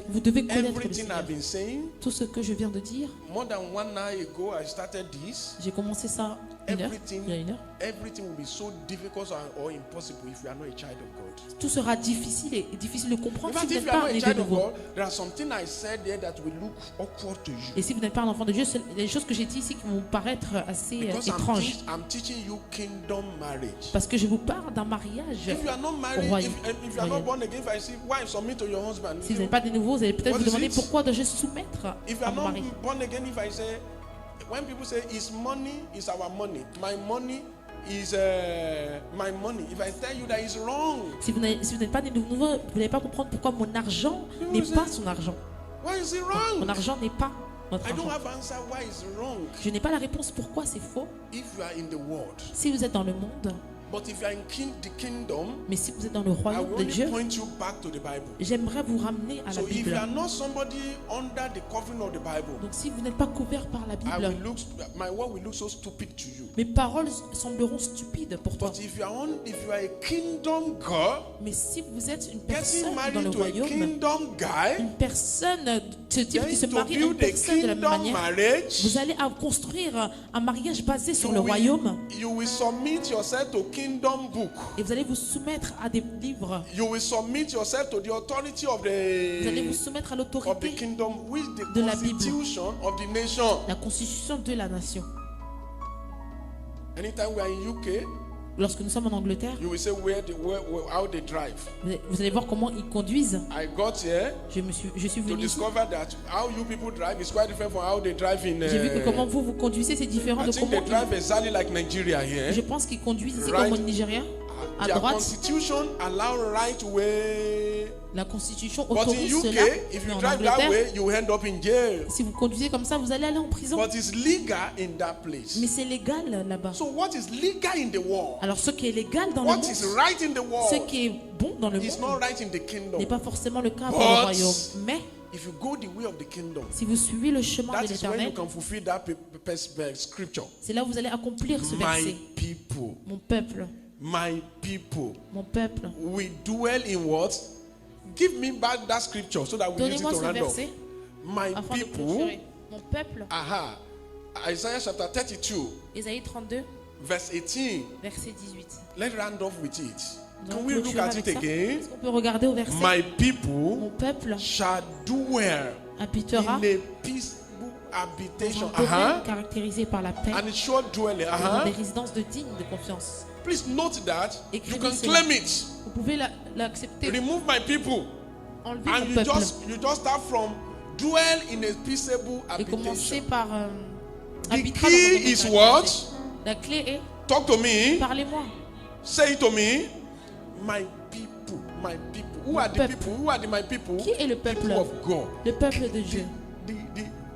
Vous devez connaître le Everything Seigneur. I've been saying, tout ce que je viens de dire, more than 1 hour ago, I started this. J'ai commencé ça il y a 1 heure. Everything will be so difficult or impossible if you are not a child of God. Tout sera difficile et difficile de comprendre si vous n'êtes if you are pas not a né de child of nouveau. God, there are some things I said there that will look awkward to you. Et si vous n'êtes pas un enfant de Dieu, il y a des choses que j'ai dit ici qui vont vous paraître assez étranges. I'm teaching you kingdom marriage. Parce que je vous parle d'un mariage If you are not married, au royaume. if you are not born again, if I say, wife, submit to your husband. Si vous n'êtes pas de nouveau, vous allez peut-être What vous is demander it? pourquoi dois-je soumettre If you à are mon not mari. born again, if I say, when people say, it's money, it's our money. My money is my money. If I tell you that it's wrong. Si vous n'êtes pas de nouveau, vous n'allez pas comprendre pourquoi mon argent n'est pas son argent. Why is it wrong? Mon argent n'est pas votre I don't argent. have answer why it's wrong. Je n'ai pas la réponse pourquoi c'est faux. If you are in the world. Si vous êtes dans le monde, But if you are in the kingdom, mais si vous êtes dans le I royaume will de only Dieu, point you back to the Bible. j'aimerais vous ramener à la So if Bible. you are not somebody under the covering of the Bible, Donc si vous n'êtes pas couvert par la Bible, my word will look so stupid to you. mes paroles sembleront stupides pour toi. But if you are a kingdom girl, Mais si vous êtes une getting personne dans married le to a royaume, kingdom guy, une personne de ce type qui se going to marie à une build a personne de la même kingdom manière, marriage, vous allez construire un mariage basé sur le royaume you will submit yourself to kingdom book. et vous allez vous soumettre à des livres. You will submit yourself to the authority of Vous allez vous the soumettre à of the l'autorité, kingdom, which the de la Bible. constitution of the nation. la constitution de la nation. Anytime we are in UK, Lorsque nous sommes en Angleterre, you will say how they drive. vous allez voir comment ils conduisent. I got here Je suis to venu ici. discover that how you people drive is quite different from how they drive in. J'ai vu que comment vous conduisez, c'est différent I de think comment they drive exactly like Nigeria here. je pense qu'ils conduisent ici Right. comme au Nigeria. À Their droite, constitution allow right way. la constitution But in autorise UK, cela. if Mais you en drive that Angleterre, way, you end up in jail. si vous conduisez comme ça, vous allez aller en prison. But it's legal in that place. Mais c'est légal là-bas. So what is legal in the world? Alors ce qui est légal dans le What monde, is right in the ce world qui est bon dans le is monde not right in the kingdom. n'est pas forcément le cas But pour le royaume. Mais if you go the way of the kingdom, si vous suivez le chemin that de is when you l'Éternel, can fulfill that scripture. c'est là où vous allez accomplir ce My verset. people, Mon peuple, mon peuple, we dwell in what? Give me back that scripture so that we use it donnez-moi to ce round off. verset My afin de people, clôturer. Mon peuple, aha, Isaiah chapter 32, Ésaïe 32, verse 18. verset 18. Let's round off with it. Nous Can allons we look clôturer at avec it ça. again? Est-ce qu'on peut regarder au verset? My people Mon peuple shall dwell habitera in a peaceable habitation. dans un domaine caractérisé par la paix And a sure dwelling. et dans des résidences de dignes de confiance. Please note that you Écrivez can cela. claim it. Vous pouvez l'accepter. Remove my people. Enlever And mon you peuple. just start from dwell in a peaceable Et commencer habitation. par The habitera dans un domaine key is caractérisé. what? La clé est Talk to me. parlez-moi. Say it to me. My people. My people. Who are the Peuple. people? Who are my people? Qui est le peuple? People of God. Le peuple de Dieu.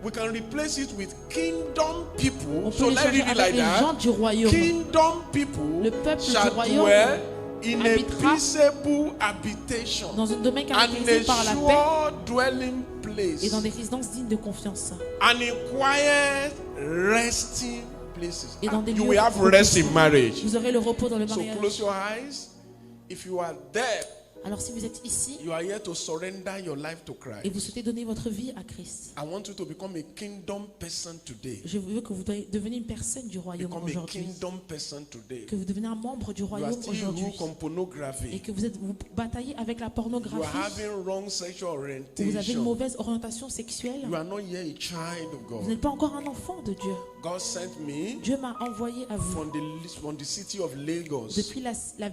We can replace it with kingdom people. On peut So les let's changer read it avec like les gens that. du royaume. Kingdom people Le peuple du shall royaume dwell in a habitera peaceable habitation Dans un domaine and caractérisé par la a paix sure dwelling place et dans des résidences dignes de confiance. and in quiet resting places. Et dans des You lieux will have rest in marriage. Vous aurez le repos dans le So mariage. close your eyes. If you are there, Alors si vous êtes ici you are here to surrender your life to et vous Christ. souhaitez donner votre vie à Christ, I want you to become a kingdom person today. je veux que vous deveniez une personne du royaume Become a aujourd'hui. kingdom person today. Que vous devenez un membre du You are royaume still aujourd'hui. hooked on Et pornography. que vous bataillez avec la You are pornographie. having wrong sexual Vous avez une orientation. mauvaise orientation sexuelle. You are not yet a child of Vous God. n'êtes pas encore un enfant de Dieu. God sent me Dieu m'a envoyé à vous from the city of Lagos. depuis la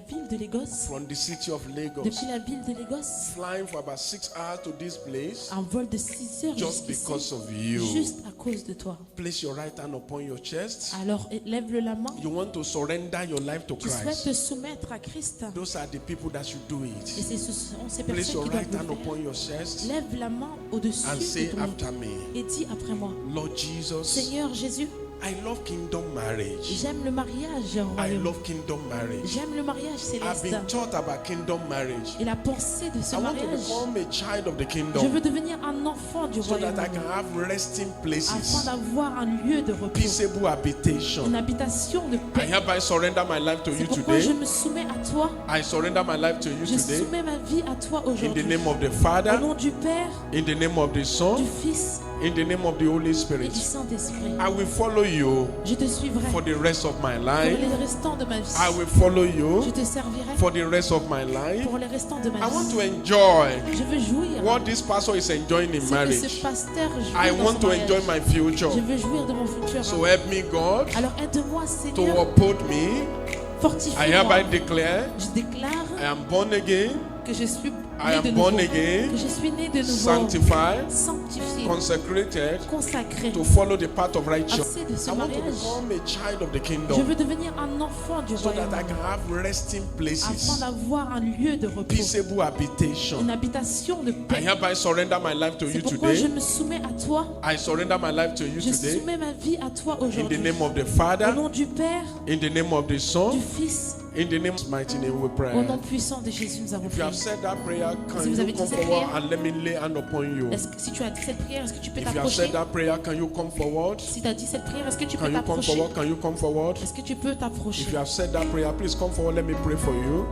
ville de Lagos. From the city of Lagos. Depuis la ville de Lagos. Flying for about 6 hours to this place Un vol de 6 heures just jusqu'ici, because of you. juste à cause de toi. Place your right hand upon your chest. Alors lève-le la main. You want to surrender your life to Tu souhaites Christ. te soumettre à Christ. Those are the people that should do Et it. ce sont ces Place personnes your qui doivent right hand le faire. upon your chest Lève la main au-dessus and de say ton after nez me, et dis après moi. Lord Jesus, Seigneur Jésus, I love kingdom marriage. j'aime le mariage I royaume. love kingdom marriage. J'aime le mariage I've been céleste. taught about kingdom marriage. Et la pensée de ce I want to mariage, become a child of the je kingdom veux devenir un enfant du so that royaume I can have resting afin places, d'avoir un lieu de repos, peaceable habitation. une habitation de I paix. hereby surrender my life to C'est you pourquoi je today. me soumets à toi. I surrender my life to you Je today. soumets ma vie à toi In the aujourd'hui. name of the Au Father, nom du Père, in the name of the du Son, Fils in the name of the Holy et Spirit. du Saint-Esprit. I will follow you Je te suivrai for the rest of my pour life. les restants de ma I vie. will follow Je you te servirai for the rest of my life. pour les restants de ma I want to vie. enjoy Je veux jouir what this pastor is enjoying in ce que ce marriage. pasteur I joue dans want son to enjoy mariage. my future. Je veux jouir de mon futur. So help me, God, Alors aide-moi, to Seigneur. uphold me. I Fortifie-moi. hereby declare Je déclare I am born again, que je suis I né am de born nouveau. again, Que je suis né de nouveau. sanctified, Sanctifié. consecrated Consacré. to follow the path of righteousness. Assez de ce I want to mariage. become a child of the Je kingdom veux devenir un enfant du so royaume that I can have resting afin places, d'avoir un lieu de repos, peaceable habitation. une habitation de I paix. hereby surrender my life to C'est you pourquoi je today. me soumets à toi. I surrender my life to you Je today. soumets ma vie à toi In the aujourd'hui. name of the Au Father, nom du Père, in the name of the du Son, Fils, in the name of mighty name we pray. au nom puissant de Jésus, nous avons If you have prié. said that prayer, Si can vous you avez dit come cette forward prière, and let me lay hand upon you? Si tu as dit cette prière, est-ce que tu peux If you have t'approcher? said that prayer, can you come forward? Si tu as dit cette prière, est-ce que tu Can peux you come t'approcher? forward? Can you come forward? Est-ce que tu peux t'approcher? If you have said that prayer, please come forward. Let me pray for you.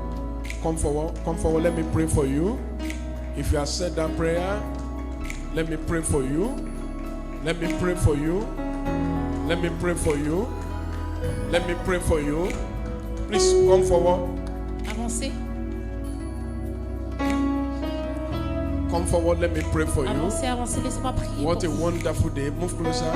Come forward. Let me pray for you. If you have said that prayer, let me pray for you. Let me pray for you. Let me pray for you. Let me pray for you. Please come forward. Avancez, Come forward. Let me pray for you. avancez, avancez. Laissez-moi prier. What pour a vous. wonderful day. Move closer.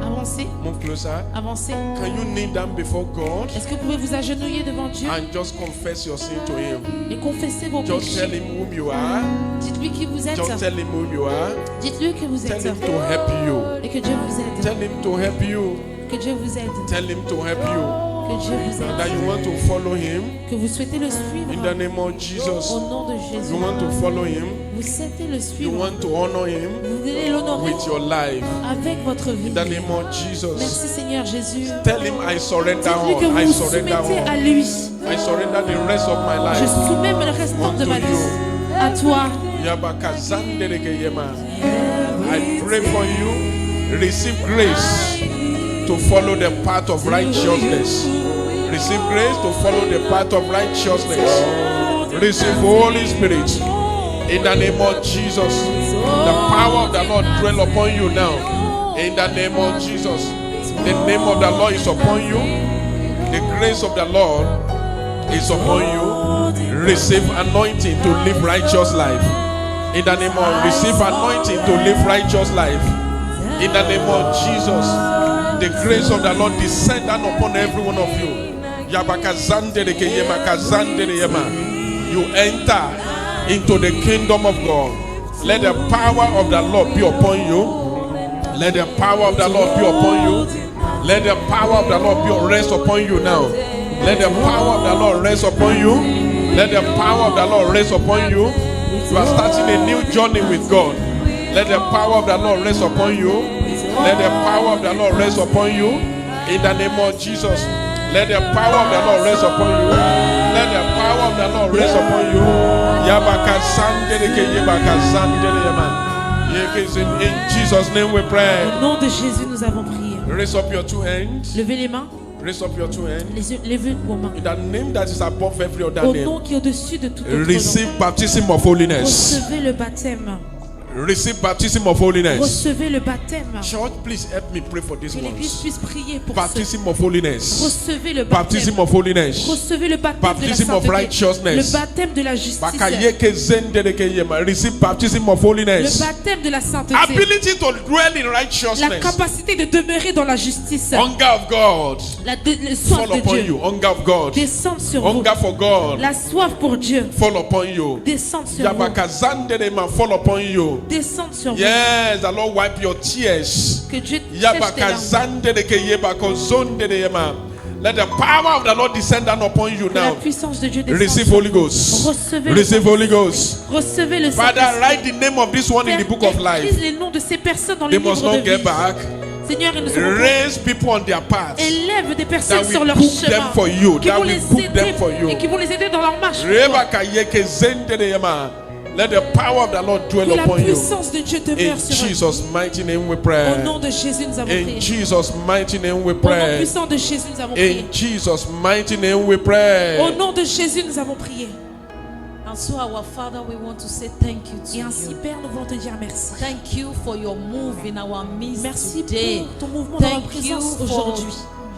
Avancez, Move closer. avancez. Can you kneel down before God Est-ce que vous pouvez vous agenouiller devant Dieu and just confess your sin to Him? et confesser vos Just tell péchés? Him whom you are. Dites-lui qui vous êtes. Just tell Him who you are. Dites-lui que vous Tell êtes Him to help you. et que Dieu vous aide. Tell Him to help you. Que Dieu vous aide. Tell Him to help you. Que Dieu vous And that aide. you want to follow Him Que vous souhaitez le in suivre the name of Jesus. au nom de Jésus. You want to follow Him. Vous souhaitez le You suivre. want to honor Him Vous voulez l'honorer with your life avec votre vie. in the name of Jesus. Merci Seigneur Jésus. Tell Him I surrender Dites-lui que all. vous I vous surrender soumettez à all. lui. I surrender the rest of my Je life. soumets le restant de ma Unto vie you. à toi. Yabakazanderegeyema. I pray for you. Receive grace to follow the path of righteousness. Receive grace to follow the path of righteousness. Receive Holy Spirit in the name of Jesus. The power of the Lord dwell upon you now. In the name of Jesus. The name of the Lord is upon you. The grace of the Lord is upon you. Receive anointing to live righteous life. In the name of, receive anointing to live righteous life. In the name of Jesus, the grace of the Lord descend down upon every one of you. You enter into the kingdom of God. Let the power of the Lord be upon you. Let the power of the Lord be upon you. Let the power of the Lord be rest upon you now. Let the power of the Lord rest upon you. Let the power of the Lord rest upon you. You are starting a new journey with God. Let the power of the Lord rest upon you. Let the power of the Lord rest upon you. In the name of Jesus. Let the power of the Lord rest upon you. Let the power of the Lord rest upon you. In Jesus' name we pray. Au nom de Jésus, nous avons prié. Raise up your two hands. Levez les mains. Raise up your two hands. Levez vos mains. In the name that is above every other Au name. nom qui est au-dessus de tout autre nom. Receive baptism of holiness. Recevez le baptême. Receive baptism of holiness. Recevez le baptême. Church, please help me pray for this Que l'Église one. puisse prier pour Baptism ceux. of holiness. Recevez le baptême. Baptism of holiness. Recevez le baptême Baptism de la of sainteté. righteousness. Le baptême de la justice. Receive baptism of Le holiness. baptême de la sainteté. Ability to dwell in La righteousness. capacité de demeurer dans la justice. Hunger of God. Le soif Fall de upon Dieu. you. Hunger of God. Descende sur vous. Hunger for God. La soif pour Dieu. Fall upon you. Descende sur vous. Fall upon you. Descende sur vous. Yes, the Lord wipe your tears. Que Dieu sèche tes larmes. Let the power of the Lord descend down upon you Que la now. puissance de Dieu descende Receive sur Holy vous. Ghost. Recevez Receive le Holy Ghost. Recevez le Father, Saint-Esprit. write the name of this one in the book of life. Écris les noms de ces personnes dans They le must livre not de get vie. back. Seigneur, ils ne seront pas. Raise people on their path. Élève des personnes That sur will leur cook them chemin. for you. Qui That vont will les cook them for you. aider et qui vont les aider dans leur marche. Let the power of the Lord dwell Que la upon you. puissance de Dieu In demeure sur eux. Jesus' mighty name we Au pray. nom de Jésus, nous avons In prié. Jesus' mighty name we Au nom pray. puissant de Jésus, nous avons prié. In Jesus' mighty name we pray. Au nom de Jésus, nous avons prié. And so, our Father, we want to say thank you to Et ainsi, you. Père, nous voulons te dire merci. Thank you for your move in our midst Merci today. pour ton mouvement dans la Thank you présence for aujourd'hui.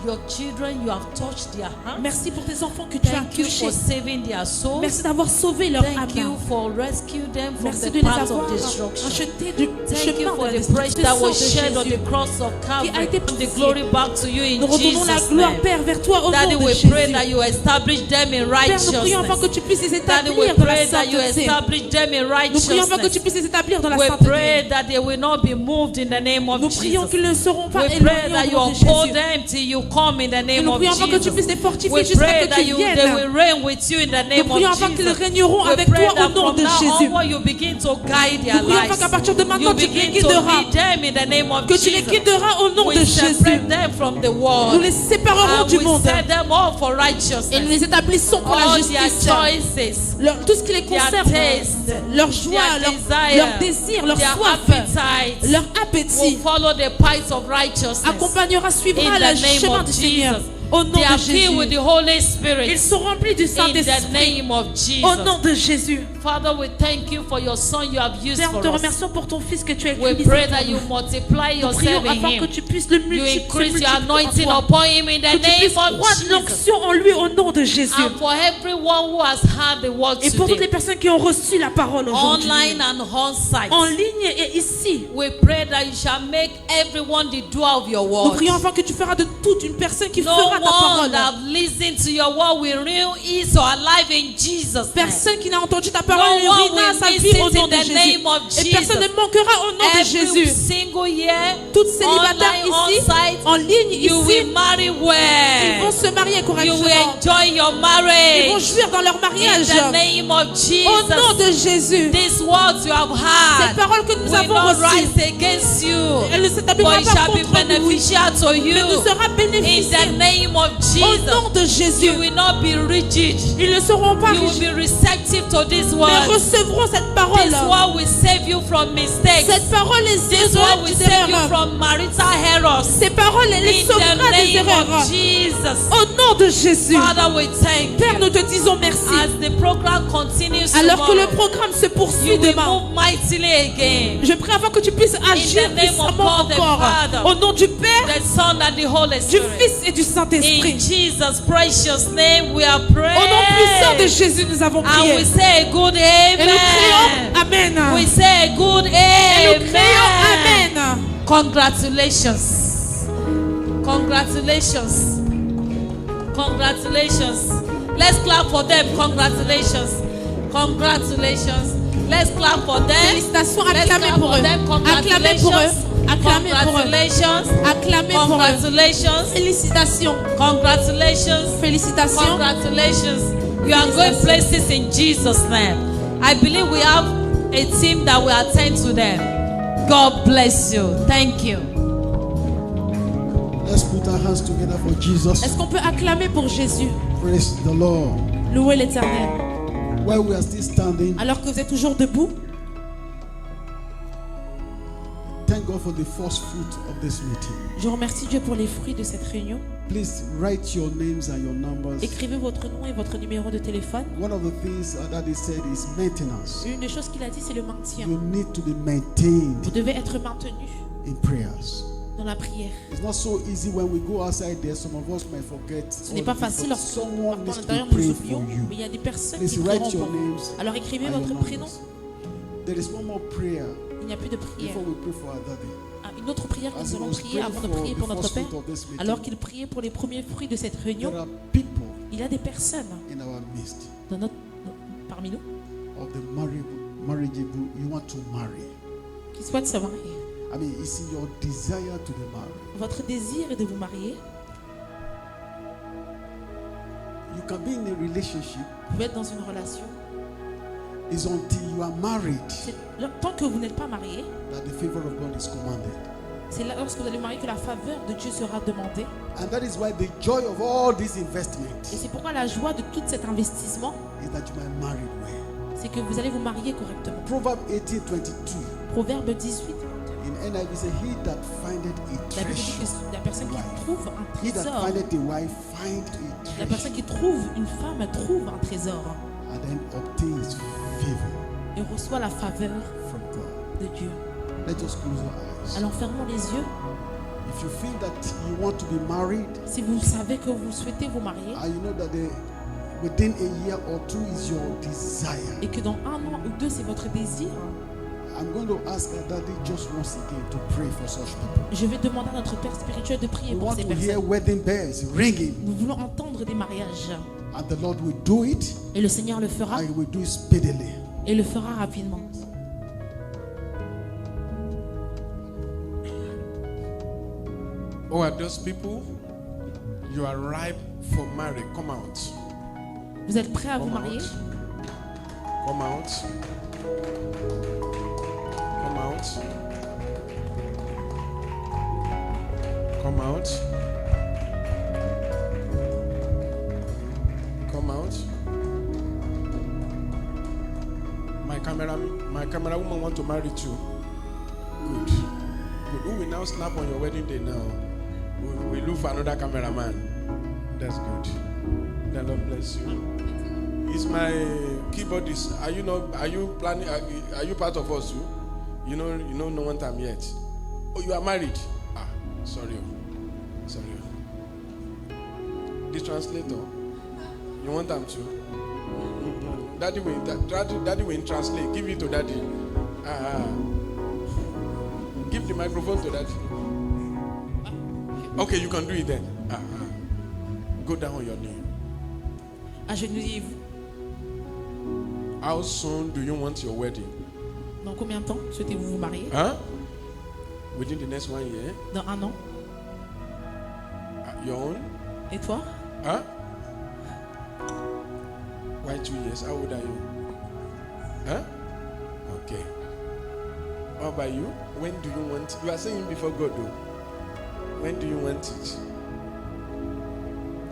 your children. You have touched their hearts. Merci pour tes enfants que tu as Thank you touchés. for saving their souls. Merci d'avoir sauvé leur Thank you âme. for rescuing them from Merci the de les path avoir of destruction. achetés du Thank you chemin for de la the praise that was destruction shed de on the Jésus. cross of Qui a Calvary. été The purifié. glory back to you in Nous redonnons la Jesus' gloire, name. Père, vers toi au Daddy, nom de we Jésus. pray that you establish them in Père, nous prions afin que righteousness. tu puisses les Daddy, we établir dans la pray that you sainteté. establish them in Nous prions afin que righteousness. tu puisses les établir dans la We sainteté. pray that they will not be moved in the name of Nous prions Jesus. qu'ils ne seront pas We pray éloignés that au you nom de uphold Jésus. them till you come in the name Nous of prions afin que tu Jesus. puisses les fortifier We jusqu'à pray que that tu they viennes. will reign with you in the Nous name prions of afin qu'ils Jesus. régneront We avec pray toi au that nom from de now Jésus. onward you begin to guide their Nous prions afin lives. qu'à partir de maintenant You tu les begin to guideras. lead them in the name of Que tu les Jesus. guideras au nom de We Jésus. separate them from the Nous world. les séparerons And du we monde. set them all for Et nous righteousness. les établissons pour la All their justice. choices, Tout ce qui les their concerne, taste, leur joie, their leur desire, désir, leur their soif, appetite leur will appétit follow the paths of righteousness. accompagnera, suivra In le the name chemin of du Seigneur. Jesus. Au nom They are de filled with Jésus. the Holy Spirit. Ils sont remplis du In the Saint-Esprit. name of Jesus. Au nom de Jésus. Father, we thank you for your son you have used Père, nous for te us. remercions pour ton Fils que tu as We utilisé pray pour that you nous. multiply Nous prions yourself in afin que him. tu puisses le You multiplier. increase your anointing upon him in the Que tu name puisses of croître Jesus. l'onction en lui au nom de Jésus. And for everyone who has heard the word Et pour toutes les today, personnes qui ont reçu la parole aujourd'hui, online and on site, en ligne et ici, we pray that you shall make everyone the doer of your nous word. prions afin que tu feras de toute une personne qui No fera ta one parole. that listened to your word will real is or alive in Jesus' name. Personne qui n'a entendu ta parole No one ruinera sa will vie miss au it nom in de the Jésus. name of Et Jesus. personne ne manquera au nom de Every Jésus. single year, Toutes célibataires online, ici, on site, en ligne you ici, will marry ils vont well. se marier You correctement. will enjoy your Ils vont marriage. jouir dans leur In mariage. the name of Au nom Jesus, de Jésus. these words you have Ces heard paroles que nous will avons not reçues, rise against you, elles ne but s'établiront it pas shall be contre nous, beneficial to mais nous you. sera In bénéficié. the name of Au nom Jesus, de Jésus, you will not be rigid. ils ne seront pas You will rigides, be receptive to this mais word. recevront cette parole. This word will save you from mistakes. Cette parole les This sauvera word will des save you erreurs. from marital errors. Ces paroles les In sauvera the des name erreurs. of Jesus. Au nom de Jésus. Father, we thank Père, you. nous te disons merci. As the program continues Alors que le tomorrow, programme se poursuit you will demain, move mightily again. je prie afin que tu puisses agir In the name of puissamment God the encore. Father, Au nom du Père, The Son and the Holy du Spirit. Fils et du Saint-Esprit. Saint-Esprit. In Jesus' precious name we are praying. Au nom puissant de Jésus, nous avons And prié. we say a good Et nous amen. crions Amen. We say a good Et nous crions amen. Amen. Congratulations. Congratulations. Congratulations. Let's clap for them. Congratulations. Congratulations. Let's clap for them. Félicitations, Let's acclamez clap pour for eux. them. Acclamez pour eux. Acclamez pour eux. Congratulations. Acclamez pour eux. Congratulations. Félicitations. Congratulations. Félicitations. Congratulations. You are going places in Jesus' name. I believe we have a team that will attend to them. God bless you. Thank you. Let's put our hands together for Jesus. Est-ce qu'on peut acclamer pour Jésus? Praise the Lord. Louez l'Éternel. While we are still standing, Alors que vous êtes toujours debout, thank God for the first fruit of this meeting. je remercie Dieu pour les fruits de cette réunion. Please write your names and your numbers. Écrivez votre nom et votre numéro de téléphone. One of the things that he said is maintenance. Une des choses qu'il a dit, c'est le maintien. You need to be maintained Vous devez être maintenu in prayers. dans la prière. It's not so easy when we go outside there. Some of us might forget. Ce n'est pas facile lorsque someone dans needs l'intérieur to nous pray oublions, for you. mais il y a des personnes Please qui write prieront your pour vous. names. Alors écrivez and your votre prénom. numbers. There is one more prayer Il n'y a plus de prière. before we pray for our daddy. Ah, une autre prière que As nous he allons was prier praying avant de for prier the pour notre first Père. fruit of this meeting, Alors qu'il priait pour les premiers fruits de cette réunion, there are people il y a des personnes in our midst parmi nous of the marriageable you want to marry. qui souhaitent se marier. I mean, it's in your desire to be married. Votre désir est de vous marier. You can be in a relationship. Vous pouvez être dans une relation. It's until you are married Tant que vous n'êtes pas marié, that the favor of God is commanded. c'est là lorsque vous allez marier que la faveur de Dieu sera demandée. And that is why the joy of all this Et investment c'est pourquoi la joie de tout cet investissement, is that you might marry well. c'est que vous allez vous marier correctement. Proverb 18:22 Proverbe 18, in NIV says, "He that findeth a la Bible dit treasure, que la personne qui trouve un he that trésor, findeth a wife, find a la treasure, personne qui trouve une femme trouve un trésor and then obtains favor et reçoit la faveur from God." de Dieu. Let us close our eyes. Alors fermons les yeux. If you feel that you want to be married, Si vous savez que vous souhaitez vous marier and you know that within a year or two is your desire, et que dans 1 an ou 2 c'est votre désir, I'm going to ask our daddy just once again to pray for such people. je vais demander à notre Père spirituel de prier We pour want ces to hear personnes. wedding bells ringing, Nous voulons entendre des mariages and the Lord will do it, et le Seigneur le fera and He will do it speedily. et le fera rapidement. Oh, are those people? You are ripe for marriage. Come out. Vous êtes prêts à vous Come marier? out. Come out. Come out. Come out. Come out. My camera woman want to marry you. Good. Good. Who will now snap on your wedding day now? We look for another cameraman. That's good. The Lord bless you. Is my keyboardist? Are you planning? Are you part of us? You know no one time yet. Oh, you are married. Ah, sorry. The translator. You want them to? Daddy will translate. Give it to daddy. Give the microphone to daddy. Okay, you can do it then. Go down on your knee. Agenouillez-vous. How soon do you want your wedding? Dans combien de temps souhaitez-vous vous marier? Huh? Within the next 1 year? Dans 1 an. Your own? Et toi? Huh? Why 2 years? How old are you? Huh? Okay. How about you? When do you want it? You are saying before God though. When do you want it?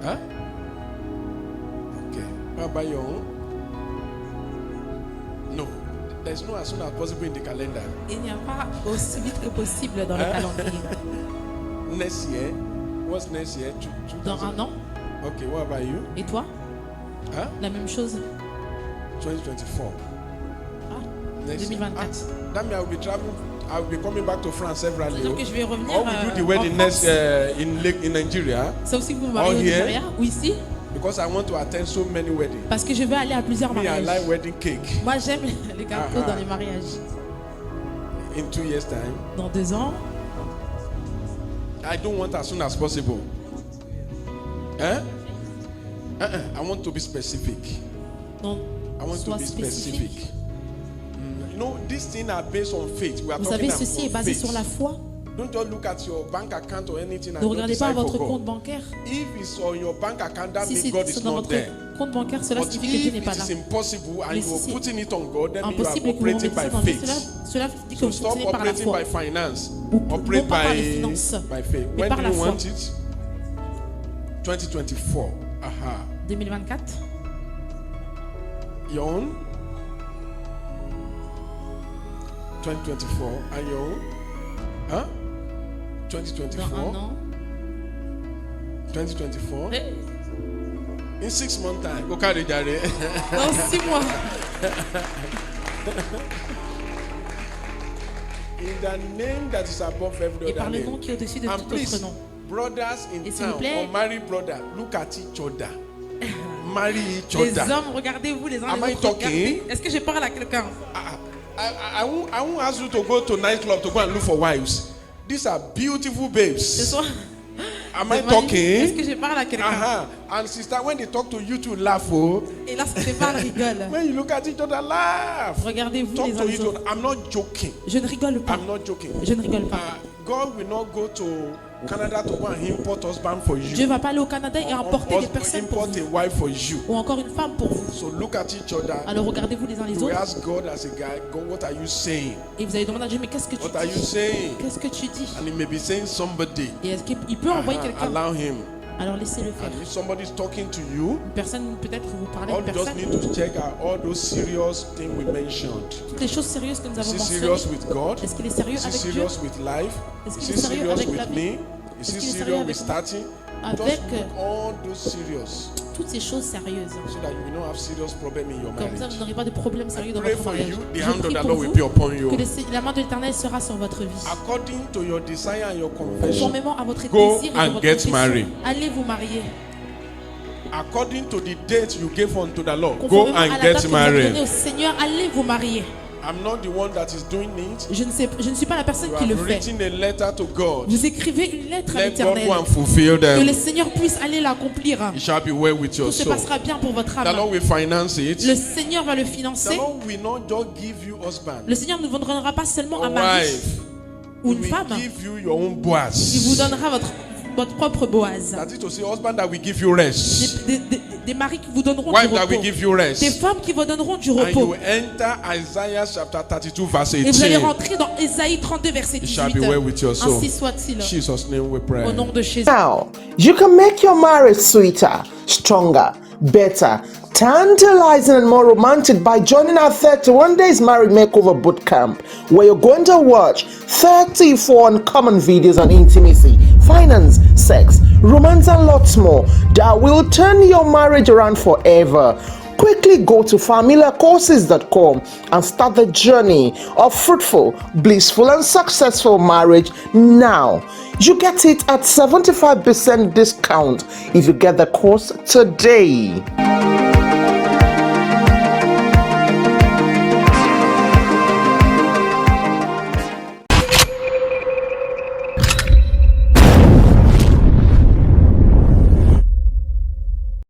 Huh? Okay. How about your own? No. There's no as soon as possible in the calendar. Il n'y a pas aussi vite que possible dans le calendrier. Next year? What's next year? Dans 1 an. Okay, what about you? Et toi? Huh? La même chose. 2024. Ah, Next year. 2024. That means I will be traveling I'll be coming back to France several C'est-à-dire que je vais revenir Or we do the en wedding France. next in Nigeria. Sauf si vous vous mariez au Or here. Nigeria ou ici. Because I want to attend so many weddings. Parce que je veux aller à plusieurs Me, I mariages. like wedding cake. Moi, j'aime les gâteaux Ah, dans les mariages. In 2 years' time. Dans 2 ans, I don't want as soon as possible. I want to be specific. non, I want to sois be spécifique. specific. You know, these things are based on faith. We are Vous talking savez, ceci est about basé faith. sur la foi. Don't just look at your bank account or anything and Ne don't regardez pas decide votre for compte God. bancaire. If it's on your bank account, that Si means c'est God is dans not votre there. compte bancaire, cela But signifie que Dieu if n'est pas it là. is impossible and Mais you are si c'est putting it on God, then you are Impossible que vous operating remettiez by dans Dieu. faith. Cela dit que So vous stop fonctionnez par la operating foi. by finance. Ou Operate non pas par les by finances, faith. mais When par do la you foi. want it? 2024. 2024. Your own? 2024. And your own? Huh? Dans 2024? un an. 2024? Eh, In 6 months' time. Go carry that. Dans 6 mois. In the name that is above every Et par other le nom name. qui est au-dessus de And tout please, autre nom. brothers in Et s'il vous town plaît, or married brother, look at each other. Marry each Les other. hommes, regardez-vous les uns Am les I autres. talking? Regardez. Est-ce que je parle à quelqu'un? I won't ask you to go to nightclub to go and look for wives. These are beautiful Ce babes. soir, Am c'est I magnifique. Est-ce que talking? je parle à quelqu'un? And sister, when they talk to you, to laugh. Oh, Et là, ça fait pas rigole. when you look at each other, laugh. Regardez-vous Talk les uns to les each autres. other. I'm not joking. Je ne rigole pas. I'm not joking. Je ne rigole pas. God will not go to Canada to go and import husband for Dieu you. va pas aller au Canada et emporter des personnes pour Import vous. a wife for you. Ou encore une femme pour vous. So look at each other. Alors regardez-vous les uns les You autres. ask God as a guy, God, what are you saying? Et vous allez demander à Dieu, mais qu'est-ce que tu What are you dis? saying? Qu'est-ce que tu dis? And he may be saying somebody. Et est-ce qu'il peut envoyer quelqu'un? Allow him. Alors laissez-le faire. And if somebody is talking to you, Une personne, peut-être vous parlez all de you just personne. need to check out all those serious things we mentioned. Toutes les choses sérieuses que nous Is avons he mentionnées. serious with God? Est-ce qu'il est sérieux Is he avec Dieu? serious with life? Est-ce Is qu'il he est sérieux serious avec la with vie? me? Is Est-ce he qu'il est serious sérieux with avec moi? starting? Avec Just look all those serious toutes ces choses sérieuses. so that you will not have serious problem in your Comme ça, marriage. vous n'aurez pas de problème sérieux dans Pray votre for mariage. you. The Je hand of prie the pour Lord will vous be upon you. que la main de l'Éternel sera sur votre vie. According to your desire and your confession, Conformément à votre go désir et and de votre get confession, married. allez vous marier. according to the date you gave unto the Lord, go Conformément à and la date get que vous avez donnée married. au Seigneur, allez vous marier. I'm not the one that is doing it. Je ne suis pas la personne You qui le have fait. written a letter to God. Vous écrivez une lettre à Let God l'Éternel. go and fulfill Que le them. Seigneur puisse aller l'accomplir. It shall be well with your Tout se soul. passera bien pour votre The âme. Lord will finance Le it. Seigneur va le The financer. Lord will not just give you husband Le Seigneur ne vous donnera pas seulement or un mari wife. ou He une will femme. give you your own Il vous Boaz. donnera votre propre Boaz. That is to say, husband that will give you rest. Des maris qui vous donneront du Wife that will repos. give you Des rest. femmes qui vous donneront du And you repos. will enter Isaiah chapter 32 verse Et vous allez 18. rentrer dans Ésaïe 32 verset It shall 18. be well with your soul. Ainsi soit-il. In Jesus' name we pray. Au nom de Jésus. Now, you can make your marriage sweeter, stronger, better, tantalizing, and more romantic by joining our 31 Days Marriage Makeover Bootcamp, where you're going to watch 34 uncommon videos on intimacy, finance, sex, romance, and lots more that will turn your marriage around forever. Quickly go to familiarcourses.com and start the journey of fruitful, blissful, and successful marriage now. You get it at 75% discount if you get the course today.